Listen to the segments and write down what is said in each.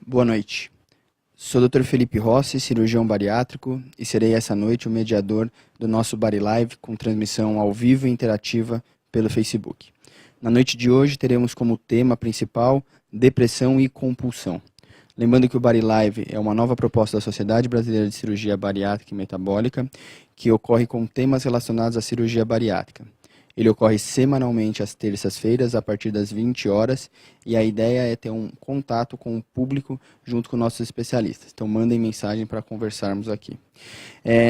Boa noite. Sou o Dr. Felipe Rossi, cirurgião bariátrico, e serei essa noite o mediador do nosso Bari Live com transmissão ao vivo e interativa pelo Facebook. Na noite de hoje teremos como tema principal depressão e compulsão. Lembrando que o Bari Live é uma nova proposta da Sociedade Brasileira de Cirurgia Bariátrica e Metabólica que ocorre com temas relacionados à cirurgia bariátrica. Ele ocorre semanalmente às terças-feiras, a partir das 20 horas, e a ideia é ter um contato com o público junto com nossos especialistas. Então, mandem mensagem para conversarmos aqui.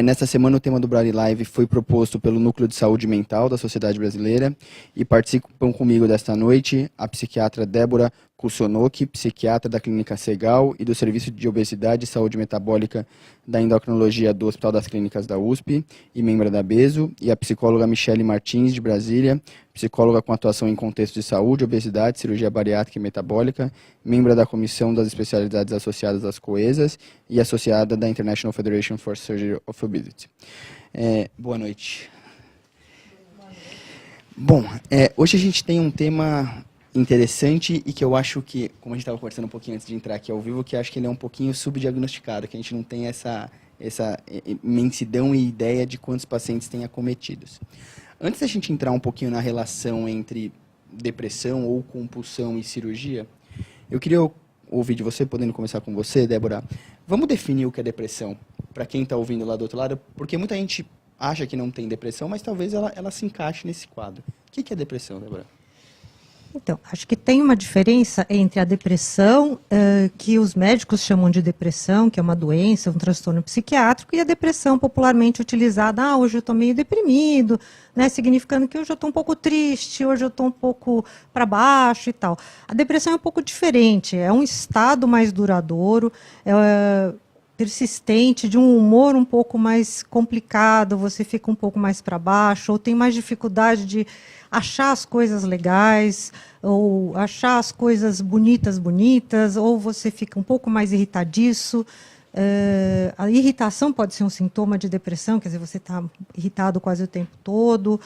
Nesta semana, o tema do Bari Live foi proposto pelo Núcleo de Saúde Mental da Sociedade Brasileira, e participam comigo desta noite a psiquiatra Débora Kusonoki, psiquiatra da Clínica Segal e do Serviço de Obesidade e Saúde Metabólica da Endocrinologia do Hospital das Clínicas da USP e membro da BESO, e a psicóloga Michele Martins, de Brasília, psicóloga com atuação em contexto de saúde, obesidade, cirurgia bariátrica e metabólica, membro da Comissão das Especialidades Associadas às COESAS e associada da International Federation for Surgery of Obesity. Boa noite. Bom, hoje a gente tem um tema interessante e que eu acho que, como a gente estava conversando um pouquinho antes de entrar aqui ao vivo, que acho que ele é um pouquinho subdiagnosticado, que a gente não tem essa imensidão e ideia de quantos pacientes tem acometidos. Antes da gente entrar um pouquinho na relação entre depressão ou compulsão e cirurgia, eu queria ouvir de você, podendo começar com você, Débora. Vamos definir o que é depressão, para quem está ouvindo lá do outro lado, porque muita gente acha que não tem depressão, mas talvez ela se encaixe nesse quadro. O que é depressão, Débora? Então, acho que tem uma diferença entre a depressão, que os médicos chamam de depressão, que é uma doença, um transtorno psiquiátrico, e a depressão popularmente utilizada, hoje eu estou meio deprimido, né, significando que hoje eu estou um pouco triste, hoje eu estou um pouco para baixo e tal. A depressão é um pouco diferente, é um estado mais duradouro, persistente, de um humor um pouco mais complicado, você fica um pouco mais para baixo, ou tem mais dificuldade de achar as coisas legais, ou achar as coisas bonitas, ou você fica um pouco mais irritadiço. A irritação pode ser um sintoma de depressão, quer dizer, você está irritado quase o tempo todo.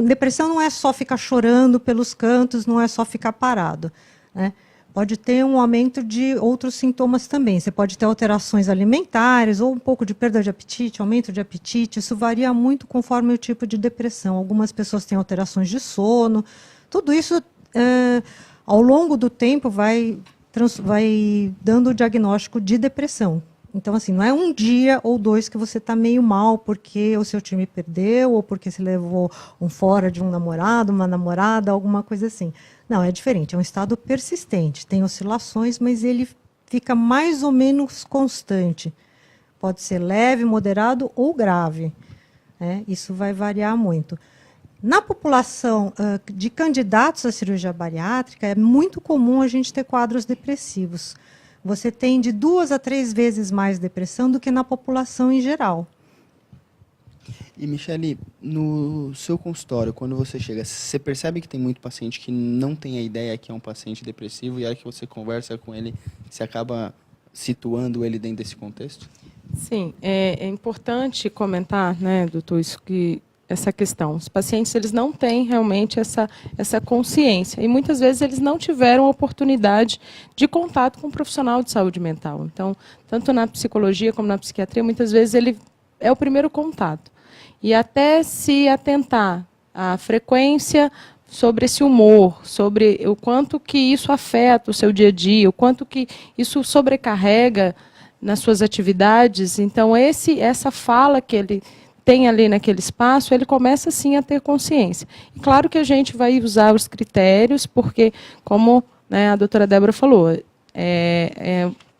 Depressão não é só ficar chorando pelos cantos, não é só ficar parado, né? Pode ter um aumento de outros sintomas também. Você pode ter alterações alimentares, ou um pouco de perda de apetite, aumento de apetite. Isso varia muito conforme o tipo de depressão. Algumas pessoas têm alterações de sono. Tudo isso, ao longo do tempo, vai dando o diagnóstico de depressão. Então, assim, não é um dia ou dois que você está meio mal porque o seu time perdeu, ou porque você levou um fora de um namorado, uma namorada, alguma coisa assim. Não, é diferente, é um estado persistente, tem oscilações, mas ele fica mais ou menos constante. Pode ser leve, moderado ou grave, né? Isso vai variar muito. Na população de candidatos à cirurgia bariátrica, é muito comum a gente ter quadros depressivos. Você tem de 2 a 3 vezes mais depressão do que na população em geral. E, Michele, no seu consultório, quando você chega, você percebe que tem muito paciente que não tem a ideia que é um paciente depressivo e a hora que você conversa com ele, você acaba situando ele dentro desse contexto? Sim, é importante comentar, né, doutor, essa questão. Os pacientes, eles não têm realmente essa consciência e muitas vezes eles não tiveram a oportunidade de contato com um profissional de saúde mental. Então, tanto na psicologia como na psiquiatria, muitas vezes ele é o primeiro contato. E até se atentar à frequência sobre esse humor, sobre o quanto que isso afeta o seu dia a dia, o quanto que isso sobrecarrega nas suas atividades. Então, essa fala que ele tem ali naquele espaço, ele começa, sim, a ter consciência. E claro que a gente vai usar os critérios, porque, como, né, a doutora Débora falou,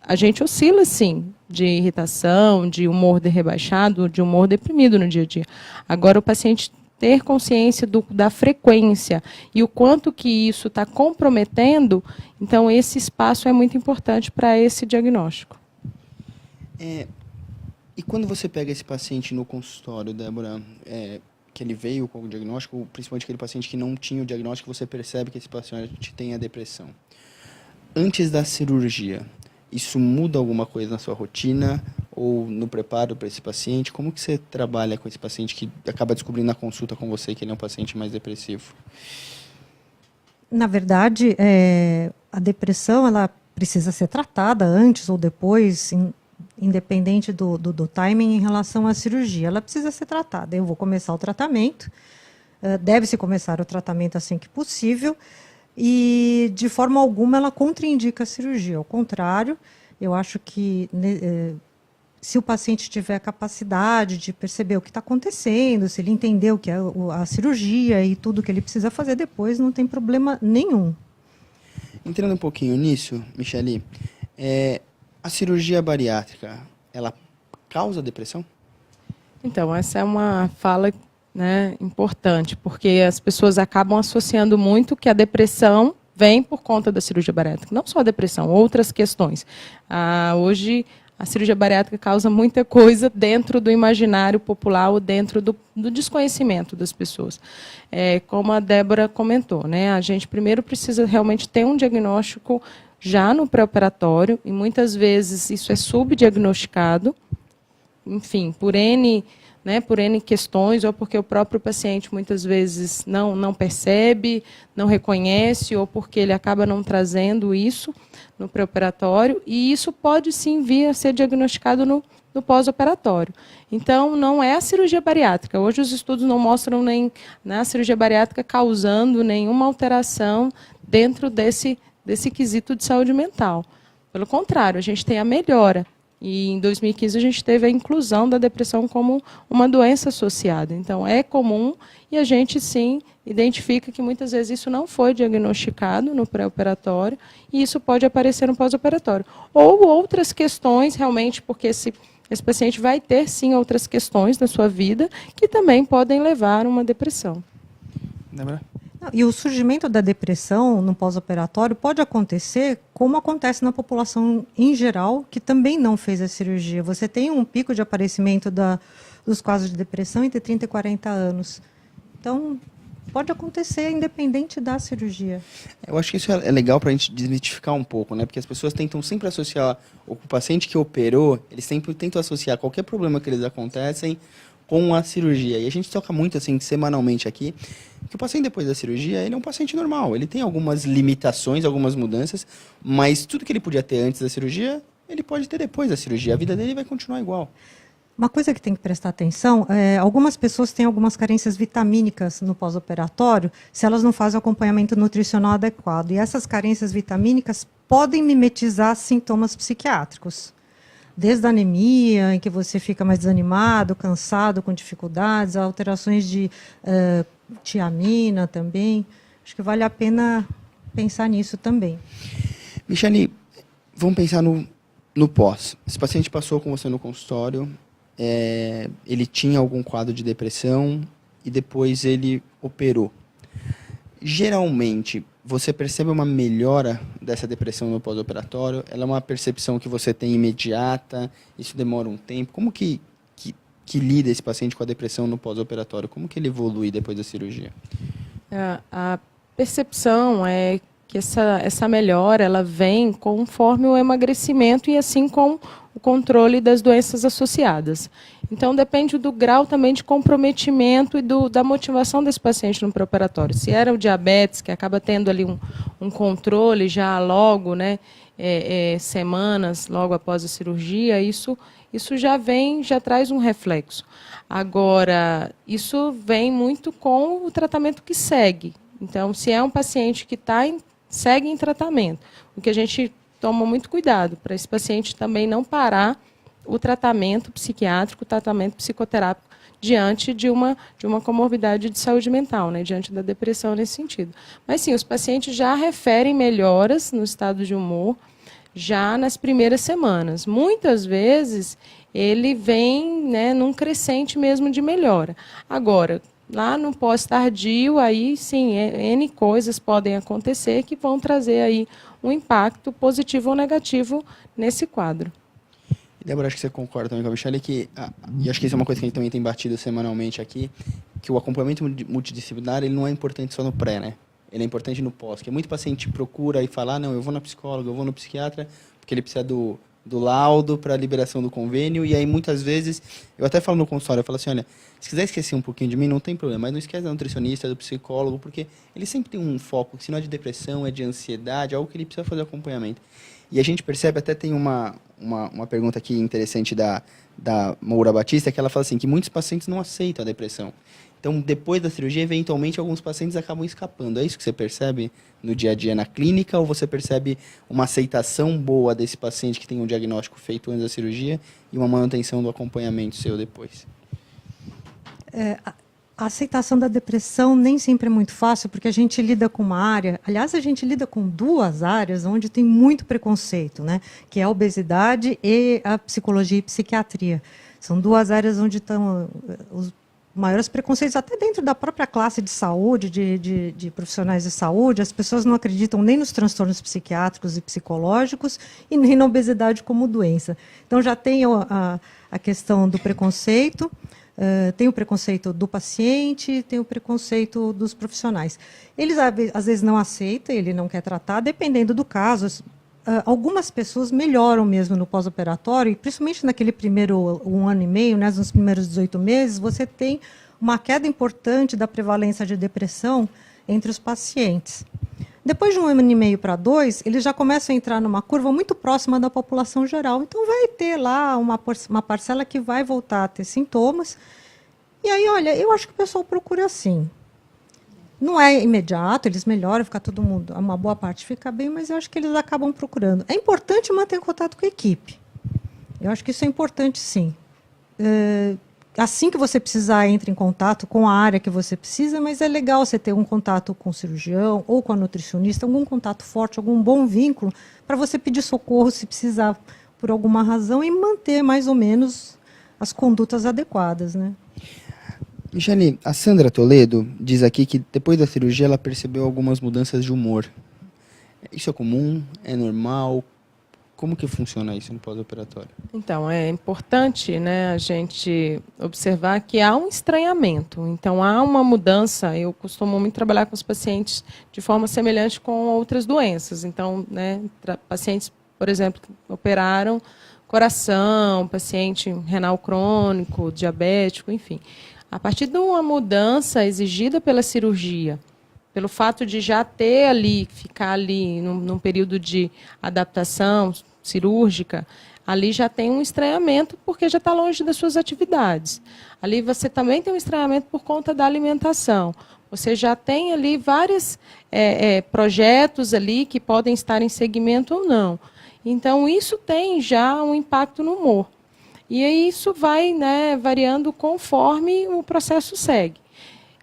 a gente oscila, sim, de irritação, de humor rebaixado, de humor deprimido no dia a dia. Agora, o paciente ter consciência da frequência e o quanto que isso está comprometendo, então esse espaço é muito importante para esse diagnóstico. E quando você pega esse paciente no consultório, Débora, que ele veio com o diagnóstico, principalmente aquele paciente que não tinha o diagnóstico, você percebe que esse paciente tem a depressão. Antes da cirurgia, isso muda alguma coisa na sua rotina ou no preparo para esse paciente? Como que você trabalha com esse paciente que acaba descobrindo na consulta com você que ele é um paciente mais depressivo? Na verdade, a depressão, ela precisa ser tratada antes ou depois, independente do timing em relação à cirurgia. Ela precisa ser tratada. Eu vou começar o tratamento, deve-se começar o tratamento assim que possível, e de forma alguma ela contraindica a cirurgia. Ao contrário, eu acho que se o paciente tiver a capacidade de perceber o que está acontecendo, se ele entender o que é a cirurgia e tudo que ele precisa fazer depois, não tem problema nenhum. Entrando um pouquinho nisso, Michele, a cirurgia bariátrica, ela causa depressão? Então, essa é uma fala, né, importante, porque as pessoas acabam associando muito que a depressão vem por conta da cirurgia bariátrica. Não só a depressão, outras questões. Hoje, a cirurgia bariátrica causa muita coisa dentro do imaginário popular ou dentro do desconhecimento das pessoas. Como a Débora comentou, né, a gente primeiro precisa realmente ter um diagnóstico já no pré-operatório, e muitas vezes isso é subdiagnosticado, enfim, por N questões, ou porque o próprio paciente muitas vezes não percebe, não reconhece, ou porque ele acaba não trazendo isso no pré-operatório, e isso pode sim vir a ser diagnosticado no pós-operatório. Então, não é a cirurgia bariátrica. Hoje os estudos não mostram nem a cirurgia bariátrica causando nenhuma alteração dentro desse quesito de saúde mental. Pelo contrário, a gente tem a melhora. E em 2015 a gente teve a inclusão da depressão como uma doença associada. Então, é comum, e a gente sim identifica que muitas vezes isso não foi diagnosticado no pré-operatório, e isso pode aparecer no pós-operatório. Ou outras questões, realmente, porque esse paciente vai ter sim outras questões na sua vida que também podem levar a uma depressão. Débora? E o surgimento da depressão no pós-operatório pode acontecer como acontece na população em geral, que também não fez a cirurgia. Você tem um pico de aparecimento dos casos de depressão entre 30 e 40 anos. Então, pode acontecer independente da cirurgia. Eu acho que isso é legal para a gente desmitificar um pouco, né? Porque as pessoas tentam sempre associar o paciente que operou, eles sempre tentam associar qualquer problema que eles acontecem com a cirurgia. E a gente toca muito assim semanalmente aqui que o paciente depois da cirurgia, ele é um paciente normal. Ele tem algumas limitações, algumas mudanças, mas tudo que ele podia ter antes da cirurgia, ele pode ter depois da cirurgia. A vida dele vai continuar igual. Uma coisa que tem que prestar atenção, algumas pessoas têm algumas carências vitamínicas no pós-operatório se elas não fazem o acompanhamento nutricional adequado. E essas carências vitamínicas podem mimetizar sintomas psiquiátricos. Desde a anemia, em que você fica mais desanimado, cansado, com dificuldades, alterações de tiamina também. Acho que vale a pena pensar nisso também. Michele, vamos pensar no pós. Esse paciente passou com você no consultório, ele tinha algum quadro de depressão e depois ele operou. Geralmente, você percebe uma melhora dessa depressão no pós-operatório? Ela é uma percepção que você tem imediata? Isso demora um tempo? Como que lida esse paciente com a depressão no pós-operatório? Como que ele evolui depois da cirurgia? A percepção é que essa melhora ela vem conforme o emagrecimento e assim com o controle das doenças associadas. Então, depende do grau também de comprometimento e da motivação desse paciente no pré-operatório. Se era o diabetes, que acaba tendo ali um controle já logo, né, semanas logo após a cirurgia, isso já traz um reflexo. Agora, isso vem muito com o tratamento que segue. Então, se é um paciente que segue em tratamento, o que a gente toma muito cuidado para esse paciente também não parar o tratamento psiquiátrico, o tratamento psicoterápico diante de uma comorbidade de saúde mental, né, diante da depressão nesse sentido. Mas sim, os pacientes já referem melhoras no estado de humor já nas primeiras semanas. Muitas vezes ele vem, né, num crescente mesmo de melhora. Agora, lá no pós-tardio, aí sim, N coisas podem acontecer que vão trazer aí um impacto positivo ou negativo nesse quadro. Débora, acho que você concorda também com a Michele, e acho que isso é uma coisa que a gente também tem batido semanalmente aqui, que o acompanhamento multidisciplinar ele não é importante só no pré, né? Ele é importante no pós, que muito paciente procura e fala, não, eu vou na psicóloga, eu vou no psiquiatra, porque ele precisa do laudo para a liberação do convênio, e aí muitas vezes, eu até falo no consultório, eu falo assim, olha, se quiser esquecer um pouquinho de mim, não tem problema, mas não esquece da nutricionista, do psicólogo, porque ele sempre tem um foco, se não é de depressão, é de ansiedade, é algo que ele precisa fazer acompanhamento. E a gente percebe, até tem uma pergunta aqui interessante da Moura Batista, que ela fala assim, que muitos pacientes não aceitam a depressão. Então, depois da cirurgia, eventualmente, alguns pacientes acabam escapando. É isso que você percebe no dia a dia na clínica, ou você percebe uma aceitação boa desse paciente que tem um diagnóstico feito antes da cirurgia e uma manutenção do acompanhamento seu depois? A aceitação da depressão nem sempre é muito fácil, porque a gente lida com uma área, aliás, a gente lida com duas áreas onde tem muito preconceito, né? Que é a obesidade e a psicologia e psiquiatria. São duas áreas onde estão os maiores preconceitos, até dentro da própria classe de saúde, de profissionais de saúde. As pessoas não acreditam nem nos transtornos psiquiátricos e psicológicos e nem na obesidade como doença. Então, já tem a questão do preconceito, tem o preconceito do paciente, tem o preconceito dos profissionais. Eles, às vezes, não aceitam, ele não quer tratar, dependendo do caso. Algumas pessoas melhoram mesmo no pós-operatório, e principalmente naquele primeiro 1 ano e meio, né, nos primeiros 18 meses, você tem uma queda importante da prevalência de depressão entre os pacientes. Depois de 1 ano e meio para 2, eles já começam a entrar numa curva muito próxima da população geral. Então, vai ter lá uma parcela que vai voltar a ter sintomas. E aí, olha, eu acho que o pessoal procura assim. Não é imediato, eles melhoram, fica todo mundo, uma boa parte fica bem, mas eu acho que eles acabam procurando. É importante manter contato com a equipe. Eu acho que isso é importante, sim. Assim que você precisar, entre em contato com a área que você precisa, mas é legal você ter um contato com o cirurgião ou com a nutricionista, algum contato forte, algum bom vínculo, para você pedir socorro se precisar por alguma razão e manter mais ou menos as condutas adequadas, né? Michele, a Sandra Toledo diz aqui que depois da cirurgia ela percebeu algumas mudanças de humor. Isso é comum? É normal? Como que funciona isso no pós-operatório? Então, é importante, né, a gente observar que há um estranhamento. Então, há uma mudança. Eu costumo muito trabalhar com os pacientes de forma semelhante com outras doenças. Então, né, pacientes, por exemplo, que operaram coração, paciente renal crônico, diabético, enfim. A partir de uma mudança exigida pela cirurgia, pelo fato de já ter ali, ficar ali num período de adaptação cirúrgica, ali já tem um estranhamento porque já está longe das suas atividades. Ali você também tem um estranhamento por conta da alimentação. Você já tem ali vários projetos ali que podem estar em segmento ou não. Então, isso tem já um impacto no humor. E aí isso vai, né, variando conforme o processo segue.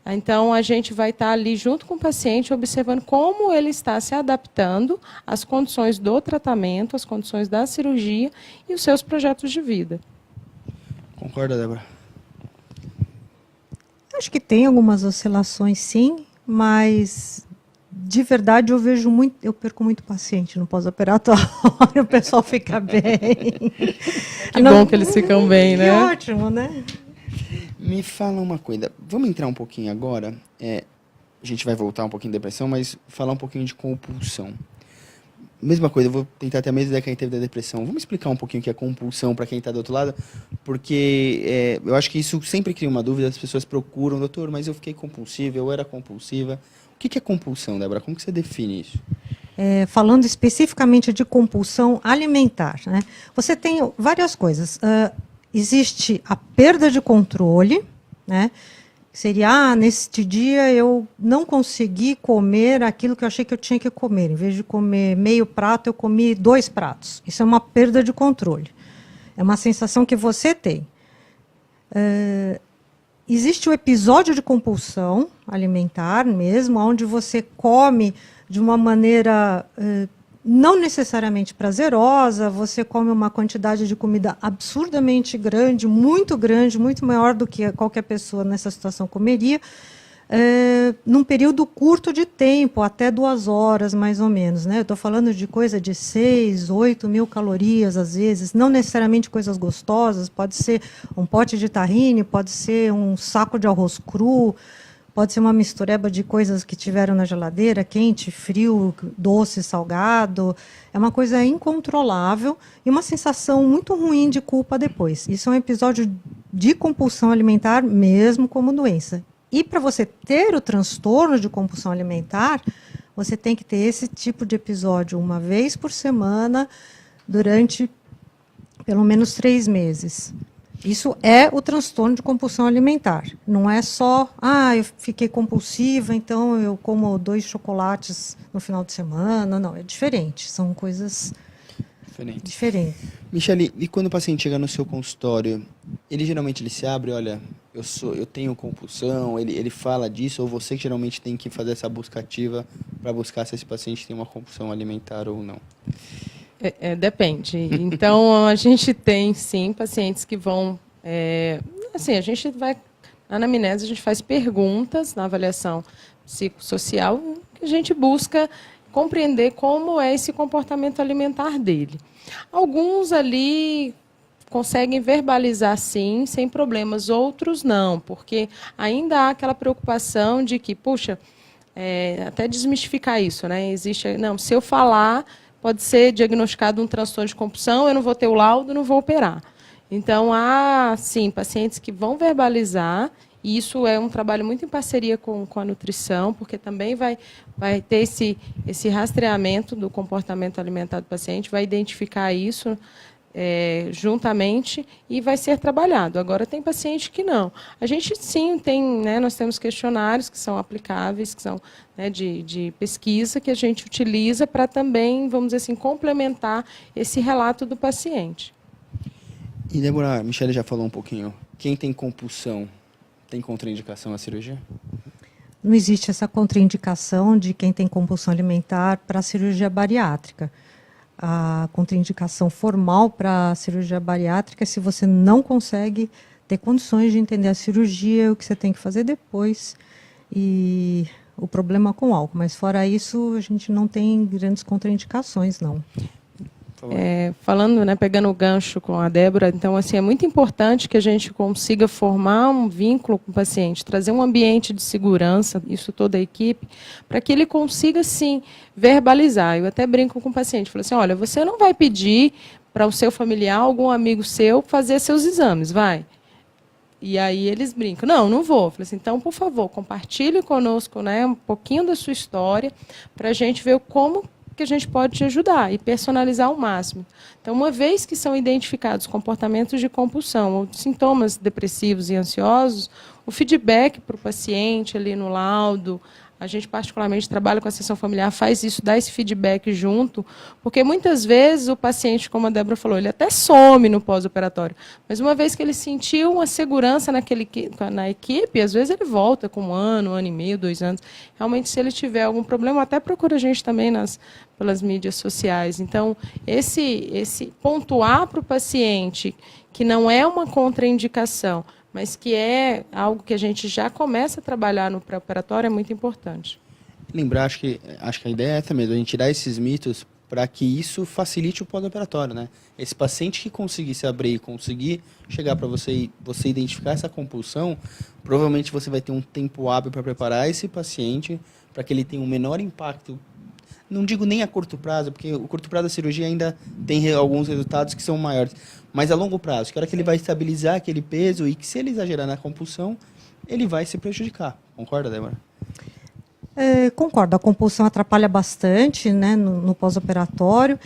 Então, a gente vai estar ali junto com o paciente, observando como ele está se adaptando às condições do tratamento, às condições da cirurgia e os seus projetos de vida. Concorda, Débora? Acho que tem algumas oscilações, sim, mas de verdade eu perco muito paciente no pós-operatório, o pessoal fica bem. Que bom que eles ficam bem, né? Que ótimo, né? Me fala uma coisa, vamos entrar um pouquinho agora, a gente vai voltar um pouquinho de depressão, mas falar um pouquinho de compulsão. Mesma coisa, eu vou tentar ter a mesma ideia que a gente teve da depressão. Vamos explicar um pouquinho o que é compulsão para quem está do outro lado, porque eu acho que isso sempre cria uma dúvida, as pessoas procuram, doutor, mas eu fiquei compulsiva, eu era compulsiva. O que é compulsão, Débora? Como que você define isso? Falando especificamente de compulsão alimentar, né? Você tem várias coisas. Existe a perda de controle, né? Seria, neste dia eu não consegui comer aquilo que eu achei que eu tinha que comer. Em vez de comer meio prato, eu comi 2 pratos. Isso é uma perda de controle. É uma sensação que você tem. Existe o episódio de compulsão alimentar mesmo, onde você come de uma maneira não necessariamente prazerosa, você come uma quantidade de comida absurdamente grande, muito maior do que qualquer pessoa nessa situação comeria, num período curto de tempo, até 2 horas mais ou menos, né? Eu estou falando de coisa de 6, 8 mil calorias às vezes, não necessariamente coisas gostosas, pode ser um pote de tahine, pode ser um saco de arroz cru, pode ser uma mistureba de coisas que tiveram na geladeira, quente, frio, doce, salgado. É uma coisa incontrolável e uma sensação muito ruim de culpa depois. Isso é um episódio de compulsão alimentar mesmo como doença. E para você ter o transtorno de compulsão alimentar, você tem que ter esse tipo de episódio uma vez por semana durante pelo menos 3 meses. Isso é o transtorno de compulsão alimentar. Não é só, eu fiquei compulsiva, então eu como 2 chocolates no final de semana. Não, é diferente. São coisas diferentes. Michele, e quando o paciente chega no seu consultório, ele geralmente se abre, olha, eu tenho compulsão, ele fala disso, ou você que geralmente tem que fazer essa busca ativa para buscar se esse paciente tem uma compulsão alimentar ou não? Depende. Então, a gente tem, sim, pacientes que vão... assim, a gente vai... Na anamnese, a gente faz perguntas na avaliação psicossocial, que a gente busca compreender como é esse comportamento alimentar dele. Alguns ali conseguem verbalizar, sim, sem problemas. Outros não, porque ainda há aquela preocupação de que, puxa, até desmistificar isso, né? Existe... Não, se eu falar... Pode ser diagnosticado um transtorno de compulsão, eu não vou ter o laudo, não vou operar. Então, há, sim, pacientes que vão verbalizar, e isso é um trabalho muito em parceria com a nutrição, porque também vai ter esse rastreamento do comportamento alimentar do paciente, vai identificar isso juntamente e vai ser trabalhado. Agora, tem paciente que não. A gente, sim, tem, né, nós temos questionários que são aplicáveis, que são, né, de pesquisa, que a gente utiliza para também, vamos dizer assim, complementar esse relato do paciente. E, Débora, a Michele já falou um pouquinho. Quem tem compulsão tem contraindicação à cirurgia? Não existe essa contraindicação de quem tem compulsão alimentar para a cirurgia bariátrica. A contraindicação formal para a cirurgia bariátrica é se você não consegue ter condições de entender a cirurgia, o que você tem que fazer depois e o problema com o álcool. Mas fora isso, a gente não tem grandes contraindicações, não. Falando, né, pegando o gancho com a Débora, então, assim, é muito importante que a gente consiga formar um vínculo com o paciente, trazer um ambiente de segurança, isso toda a equipe, para que ele consiga, sim, verbalizar. Eu até brinco com o paciente, falo assim, olha, você não vai pedir para o seu familiar, algum amigo seu, fazer seus exames, vai? E aí eles brincam, não vou. Eu falei assim, então, por favor, compartilhe conosco, né, um pouquinho da sua história, para a gente ver como que a gente pode te ajudar e personalizar ao máximo. Então, uma vez que são identificados comportamentos de compulsão ou sintomas depressivos e ansiosos, o feedback para o paciente ali no laudo, a gente particularmente trabalha com a sessão familiar, faz isso, dá esse feedback junto, porque muitas vezes o paciente, como a Débora falou, ele até some no pós-operatório, mas uma vez que ele sentiu uma segurança na equipe, às vezes ele volta com 1 ano, 1 ano e meio, 2 anos. Realmente, se ele tiver algum problema, até procura a gente também pelas mídias sociais. Então, esse pontuar para o paciente que não é uma contraindicação, mas que é algo que a gente já começa a trabalhar no pré-operatório, é muito importante. Lembrar, acho que a ideia é essa mesmo, a gente tirar esses mitos para que isso facilite o pós-operatório, né? Esse paciente que conseguir se abrir e conseguir chegar para você e você identificar essa compulsão, provavelmente você vai ter um tempo hábil para preparar esse paciente para que ele tenha um menor impacto. Não digo nem a curto prazo, porque o curto prazo da cirurgia ainda tem alguns resultados que são maiores. Mas a longo prazo, que a hora que ele vai estabilizar aquele peso e que se ele exagerar na compulsão, ele vai se prejudicar. Concorda, Débora? Concordo. A compulsão atrapalha bastante, né, no pós-operatório,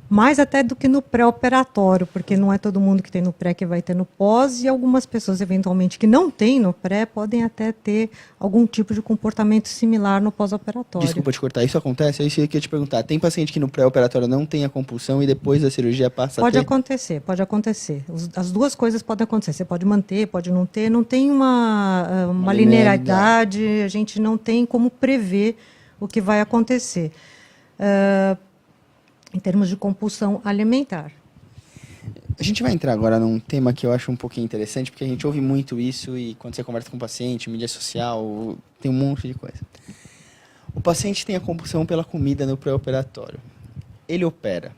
mais até do que no pré-operatório, porque não é todo mundo que tem no pré que vai ter no pós, e algumas pessoas, eventualmente, que não têm no pré, podem até ter algum tipo de comportamento similar no pós-operatório. Desculpa te cortar, isso acontece? É isso que eu queria te perguntar. Tem paciente que no pré-operatório não tem a compulsão e depois da cirurgia passa a ter? Pode acontecer. As duas coisas podem acontecer. Você pode manter, pode não ter. Não tem uma linearidade, a gente não tem como prever o que vai acontecer. Em termos de compulsão alimentar. A gente vai entrar agora num tema que eu acho um pouquinho interessante, porque a gente ouve muito isso e quando você conversa com o paciente, mídia social, tem um monte de coisa. O paciente tem a compulsão pela comida no pré-operatório. Ele opera.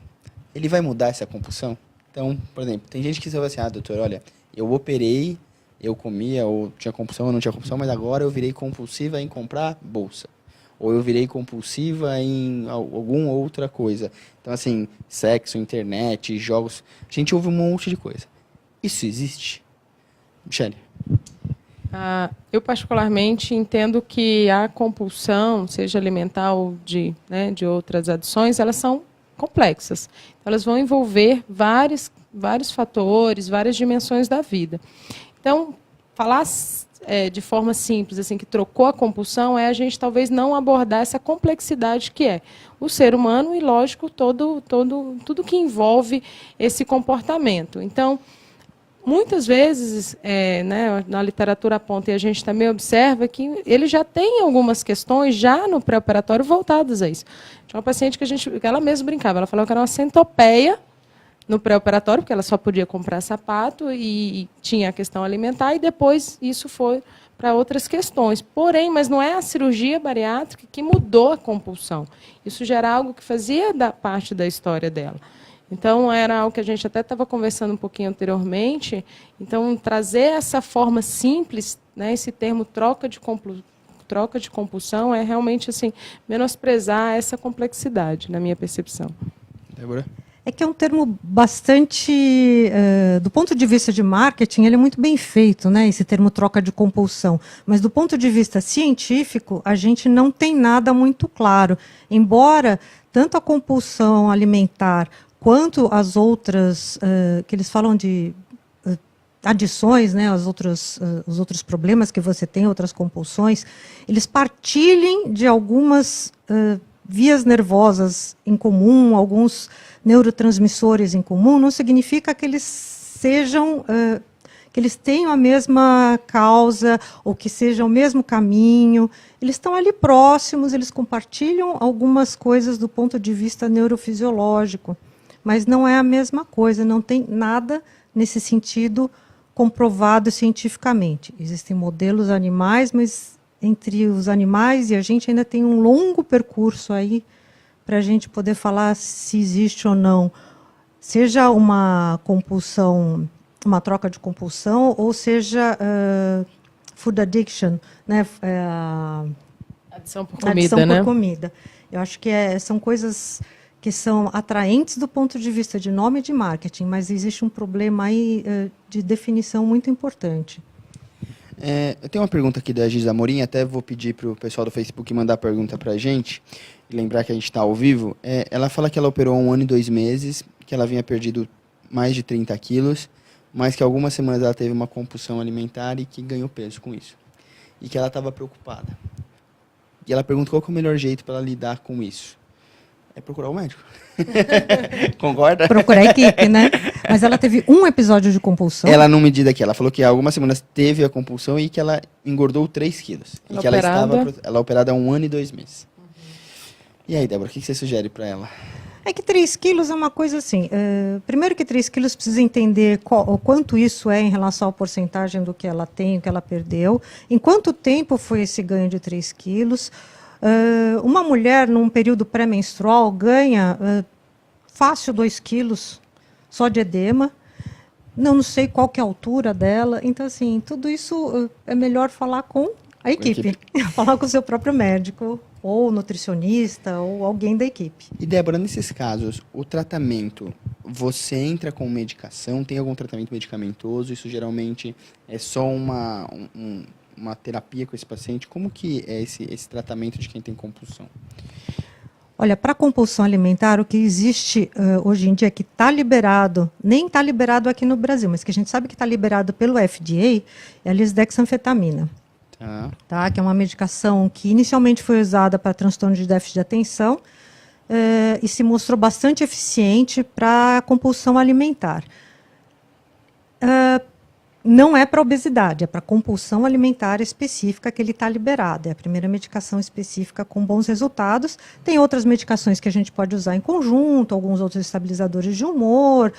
Ele vai mudar essa compulsão? Então, por exemplo, tem gente que diz assim, doutor, olha, eu operei, eu comia, ou tinha compulsão ou não tinha compulsão, mas agora eu virei compulsiva em comprar bolsa. Ou eu virei compulsiva em alguma outra coisa. Então, assim, sexo, internet, jogos. A gente ouve um monte de coisa. Isso existe? Michele? Eu, particularmente, entendo que a compulsão, seja alimentar ou de outras adições, elas são complexas. Elas vão envolver vários fatores, várias dimensões da vida. Então, falar de forma simples, assim, que trocou a compulsão, é a gente talvez não abordar essa complexidade que é o ser humano e, lógico, tudo que envolve esse comportamento. Então, muitas vezes, na literatura aponta, e a gente também observa que ele já tem algumas questões já no pré-operatório voltadas a isso. Tinha uma paciente que ela mesma brincava, ela falava que era uma centopeia no pré-operatório, porque ela só podia comprar sapato e tinha a questão alimentar, e depois isso foi para outras questões. Porém, mas não é a cirurgia bariátrica que mudou a compulsão. Isso já era algo que fazia parte da história dela. Então, era algo que a gente até estava conversando um pouquinho anteriormente. Então, trazer essa forma simples, esse termo troca de compulsão, é realmente assim, menosprezar essa complexidade, na minha percepção. Débora? É que é um termo bastante, do ponto de vista de marketing, ele é muito bem feito, esse termo troca de compulsão. Mas do ponto de vista científico, a gente não tem nada muito claro. Embora tanto a compulsão alimentar quanto as outras, que eles falam de adições, os outros problemas que você tem, outras compulsões, eles partilhem de algumas vias nervosas em comum, alguns neurotransmissores em comum, não significa que eles sejam, que eles tenham a mesma causa ou que sejam o mesmo caminho. Eles estão ali próximos, eles compartilham algumas coisas do ponto de vista neurofisiológico, mas não é a mesma coisa, não tem nada nesse sentido comprovado cientificamente. Existem modelos animais, mas entre os animais e a gente ainda tem um longo percurso aí para a gente poder falar se existe ou não, seja uma compulsão, uma troca de compulsão, ou seja food addiction, adição por comida, adição por comida. Eu acho que são coisas que são atraentes do ponto de vista de nome e de marketing, mas existe um problema aí de definição muito importante. Eu tenho uma pergunta aqui da Giza Amorim, até vou pedir para o pessoal do Facebook mandar a pergunta para a gente, e lembrar que a gente está ao vivo. Ela fala que ela operou há 1 ano e 2 meses, que ela havia perdido mais de 30 quilos, mas que algumas semanas ela teve uma compulsão alimentar e que ganhou peso com isso. E que ela estava preocupada. E ela pergunta qual que é o melhor jeito para ela lidar com isso. É procurar o médico. Concorda? Procurar a equipe, né? Mas ela teve um episódio de compulsão? Ela não medida aqui. Ela falou que há algumas semanas teve a compulsão e que ela engordou 3 quilos. E que ela é operada há 1 ano e 2 meses. Uhum. E aí, Débora, o que você sugere para ela? É que 3 quilos é uma coisa assim. Primeiro que 3 quilos precisa entender o quanto isso é em relação à porcentagem do que ela tem, o que ela perdeu. Em quanto tempo foi esse ganho de 3 quilos? Uma mulher, num período pré-menstrual, ganha fácil 2 quilos só de edema. Não sei qual que é a altura dela. Então, assim, tudo isso é melhor falar com a equipe. Falar com o seu próprio médico, ou nutricionista, ou alguém da equipe. E, Débora, nesses casos, o tratamento, você entra com medicação? Tem algum tratamento medicamentoso? Isso geralmente é só uma terapia com esse paciente? Como que é esse tratamento de quem tem compulsão? Olha, para compulsão alimentar, o que existe hoje em dia que está liberado, nem está liberado aqui no Brasil, mas que a gente sabe que está liberado pelo FDA, é a lisdexanfetamina. Tá? Que é uma medicação que inicialmente foi usada para transtorno de déficit de atenção e se mostrou bastante eficiente para compulsão alimentar. Não é para obesidade, é para compulsão alimentar específica que ele está liberado. É a primeira medicação específica com bons resultados. Tem outras medicações que a gente pode usar em conjunto, alguns outros estabilizadores de humor.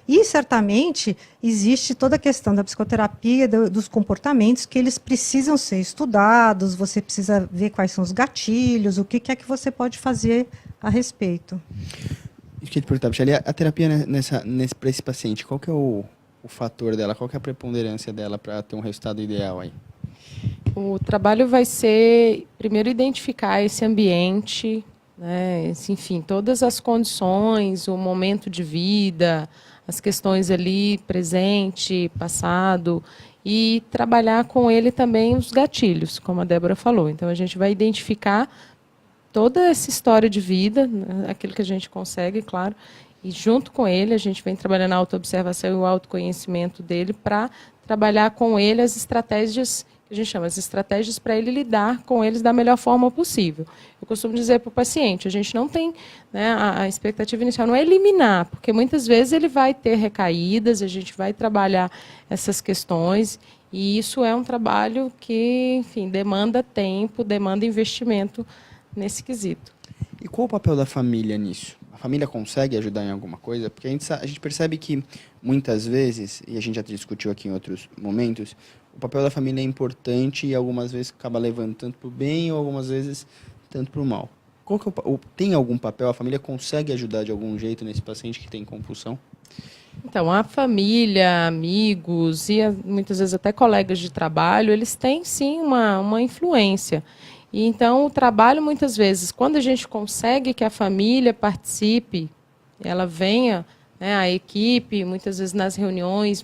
E, certamente, existe toda a questão da psicoterapia, dos comportamentos, que eles precisam ser estudados, você precisa ver quais são os gatilhos, o que é que você pode fazer a respeito. Eu queria te perguntar, Michele, a terapia para esse paciente, qual que é o fator dela, qual que é a preponderância dela para ter um resultado ideal aí? O trabalho vai ser, primeiro, identificar esse ambiente, enfim, todas as condições, o momento de vida, as questões ali, presente, passado, e trabalhar com ele também os gatilhos, como a Débora falou. Então, a gente vai identificar toda essa história de vida, né, aquilo que a gente consegue, claro, e junto com ele a gente vem trabalhando a autoobservação e o autoconhecimento dele para trabalhar com ele as estratégias, que a gente chama as estratégias para ele lidar com eles da melhor forma possível. Eu costumo dizer para o paciente, a gente não tem, né, a expectativa inicial não é eliminar, porque muitas vezes ele vai ter recaídas, a gente vai trabalhar essas questões, e isso é um trabalho que, enfim, demanda tempo, demanda investimento nesse quesito. E qual o papel da família nisso? A família consegue ajudar em alguma coisa? Porque a gente percebe que, muitas vezes, e a gente já discutiu aqui em outros momentos, o papel da família é importante e algumas vezes acaba levando tanto para o bem ou algumas vezes tanto para o mal. Qual que é tem algum papel? A família consegue ajudar de algum jeito nesse paciente que tem compulsão? Então, a família, amigos e muitas vezes até colegas de trabalho, eles têm sim uma influência. E então o trabalho muitas vezes, quando a gente consegue que a família participe, ela venha, né, a equipe, muitas vezes nas reuniões,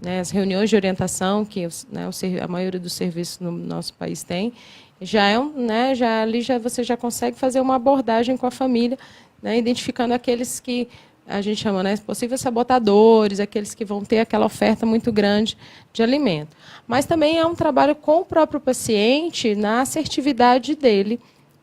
né, as reuniões de orientação que, né, a maioria dos serviços no nosso país tem, já é né, ali você já consegue fazer uma abordagem com a família, né, identificando aqueles que a gente chama, né, possíveis sabotadores, aqueles que vão ter aquela oferta muito grande de alimento. Mas também é um trabalho com o próprio paciente na assertividade dele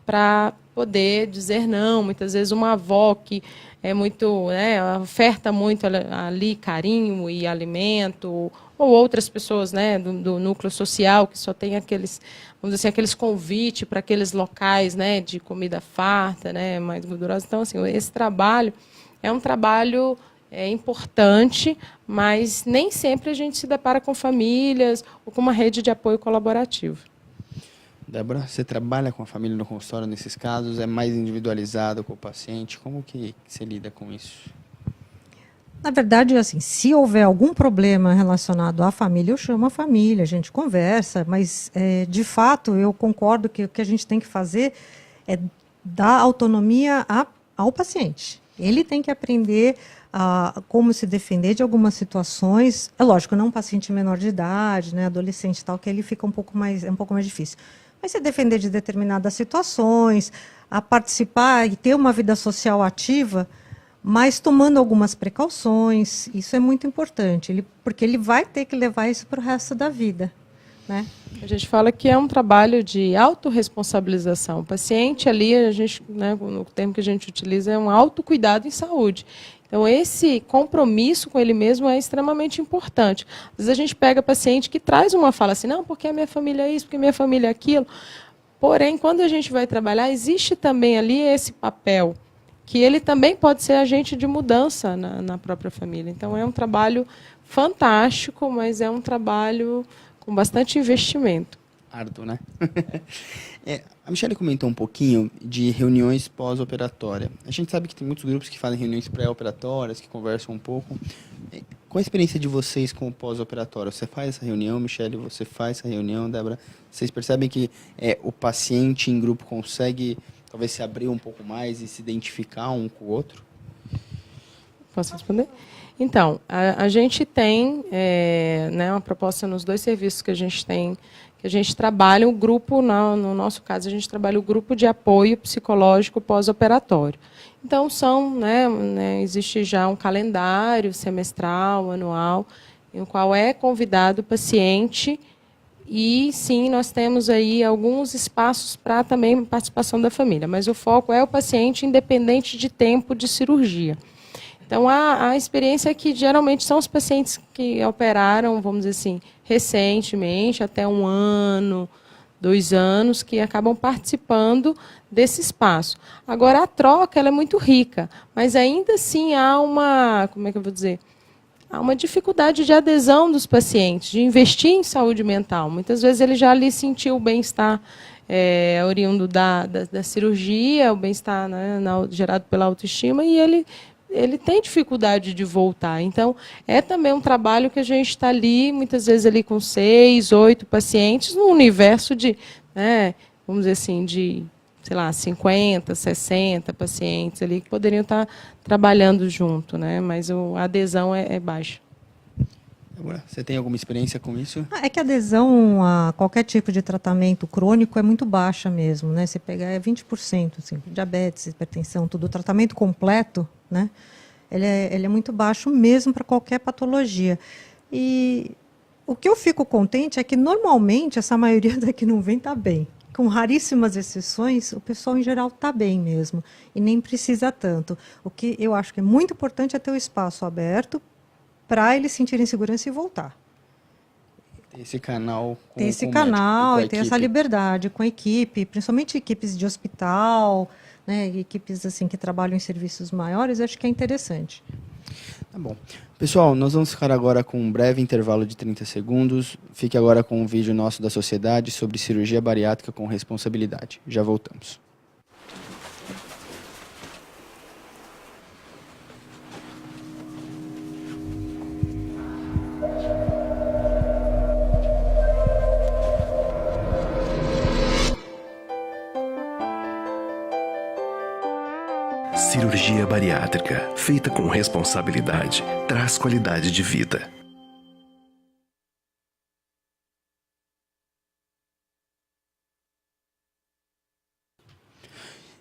para poder dizer não. Muitas vezes uma avó que é muito, né, oferta muito ali carinho e alimento, ou outras pessoas, né, do núcleo social que só tem aqueles, vamos dizer assim, aqueles convites para aqueles locais, né, de comida farta, né, mais gordurosa. Então, assim, esse trabalho é um trabalho importante, mas nem sempre a gente se depara com famílias ou com uma rede de apoio colaborativo. Débora, você trabalha com a família no consultório nesses casos? É mais individualizado com o paciente? Como que você lida com isso? Na verdade, assim, se houver algum problema relacionado à família, eu chamo a família, a gente conversa, mas, de fato, eu concordo que o que a gente tem que fazer é dar autonomia ao paciente. Ele tem que aprender como se defender de algumas situações. É lógico, não um paciente menor de idade, né, adolescente e tal, que ele fica um pouco mais difícil. Mas se defender de determinadas situações, a participar e ter uma vida social ativa, mas tomando algumas precauções, isso é muito importante, porque ele vai ter que levar isso para o resto da vida, né? A gente fala que é um trabalho de autorresponsabilização. O paciente ali, a gente, né, o termo que a gente utiliza é um autocuidado em saúde. Então, esse compromisso com ele mesmo é extremamente importante. Às vezes a gente pega paciente que traz uma fala assim, não, porque a minha família é isso, porque a minha família é aquilo. Porém, quando a gente vai trabalhar, existe também ali esse papel, que ele também pode ser agente de mudança na própria família. Então, é um trabalho fantástico, mas é um trabalho com bastante investimento. Árduo, né? A Michelle comentou um pouquinho de reuniões pós-operatória. A gente sabe que tem muitos grupos que fazem reuniões pré-operatórias, que conversam um pouco. Qual a experiência de vocês com o pós-operatório? Você faz essa reunião, Michelle? Você faz essa reunião, Débora? Vocês percebem que o paciente em grupo consegue talvez se abrir um pouco mais e se identificar um com o outro? Posso responder? Então, a gente tem né, uma proposta nos 2 serviços que a gente tem, que a gente trabalha o grupo, no nosso caso, a gente trabalha o grupo de apoio psicológico pós-operatório. Então, existe já um calendário semestral, anual, em qual é convidado o paciente e, sim, nós temos aí alguns espaços para também participação da família, mas o foco é o paciente independente de tempo de cirurgia. Então, a experiência é que, geralmente, são os pacientes que operaram, vamos dizer assim, recentemente, até 1 ano, 2 anos, que acabam participando desse espaço. Agora, a troca ela é muito rica, mas ainda assim há uma, como é que eu vou dizer? Há uma dificuldade de adesão dos pacientes, de investir em saúde mental. Muitas vezes ele já ali sentiu o bem-estar oriundo da cirurgia, o bem-estar, né, gerado pela autoestima, e ele tem dificuldade de voltar. Então, é também um trabalho que a gente está ali, muitas vezes ali com 6, 8 pacientes, num universo de, né, vamos dizer assim, de, sei lá, 50, 60 pacientes ali que poderiam estar trabalhando junto, né, mas a adesão é baixa. Débora, você tem alguma experiência com isso? É que a adesão a qualquer tipo de tratamento crônico é muito baixa mesmo, né? Você pegar 20%, assim, diabetes, hipertensão, tudo, o tratamento completo, né? Ele é muito baixo mesmo para qualquer patologia. E o que eu fico contente é que, normalmente, essa maioria daqui não vem está bem. Com raríssimas exceções, o pessoal, em geral, está bem mesmo. E nem precisa tanto. O que eu acho que é muito importante é ter o espaço aberto para eles sentirem segurança e voltar. Ter esse canal com, Ter esse com o canal médico, e ter com a essa equipe. liberdade com a equipe, principalmente equipes de hospital, né, equipes assim que trabalham em serviços maiores, acho que é interessante. Tá bom. Pessoal, nós vamos ficar agora com um breve intervalo de 30 segundos. Fique agora com um vídeo nosso da Sociedade sobre cirurgia bariátrica com responsabilidade. Já voltamos. Cirurgia bariátrica, feita com responsabilidade, traz qualidade de vida.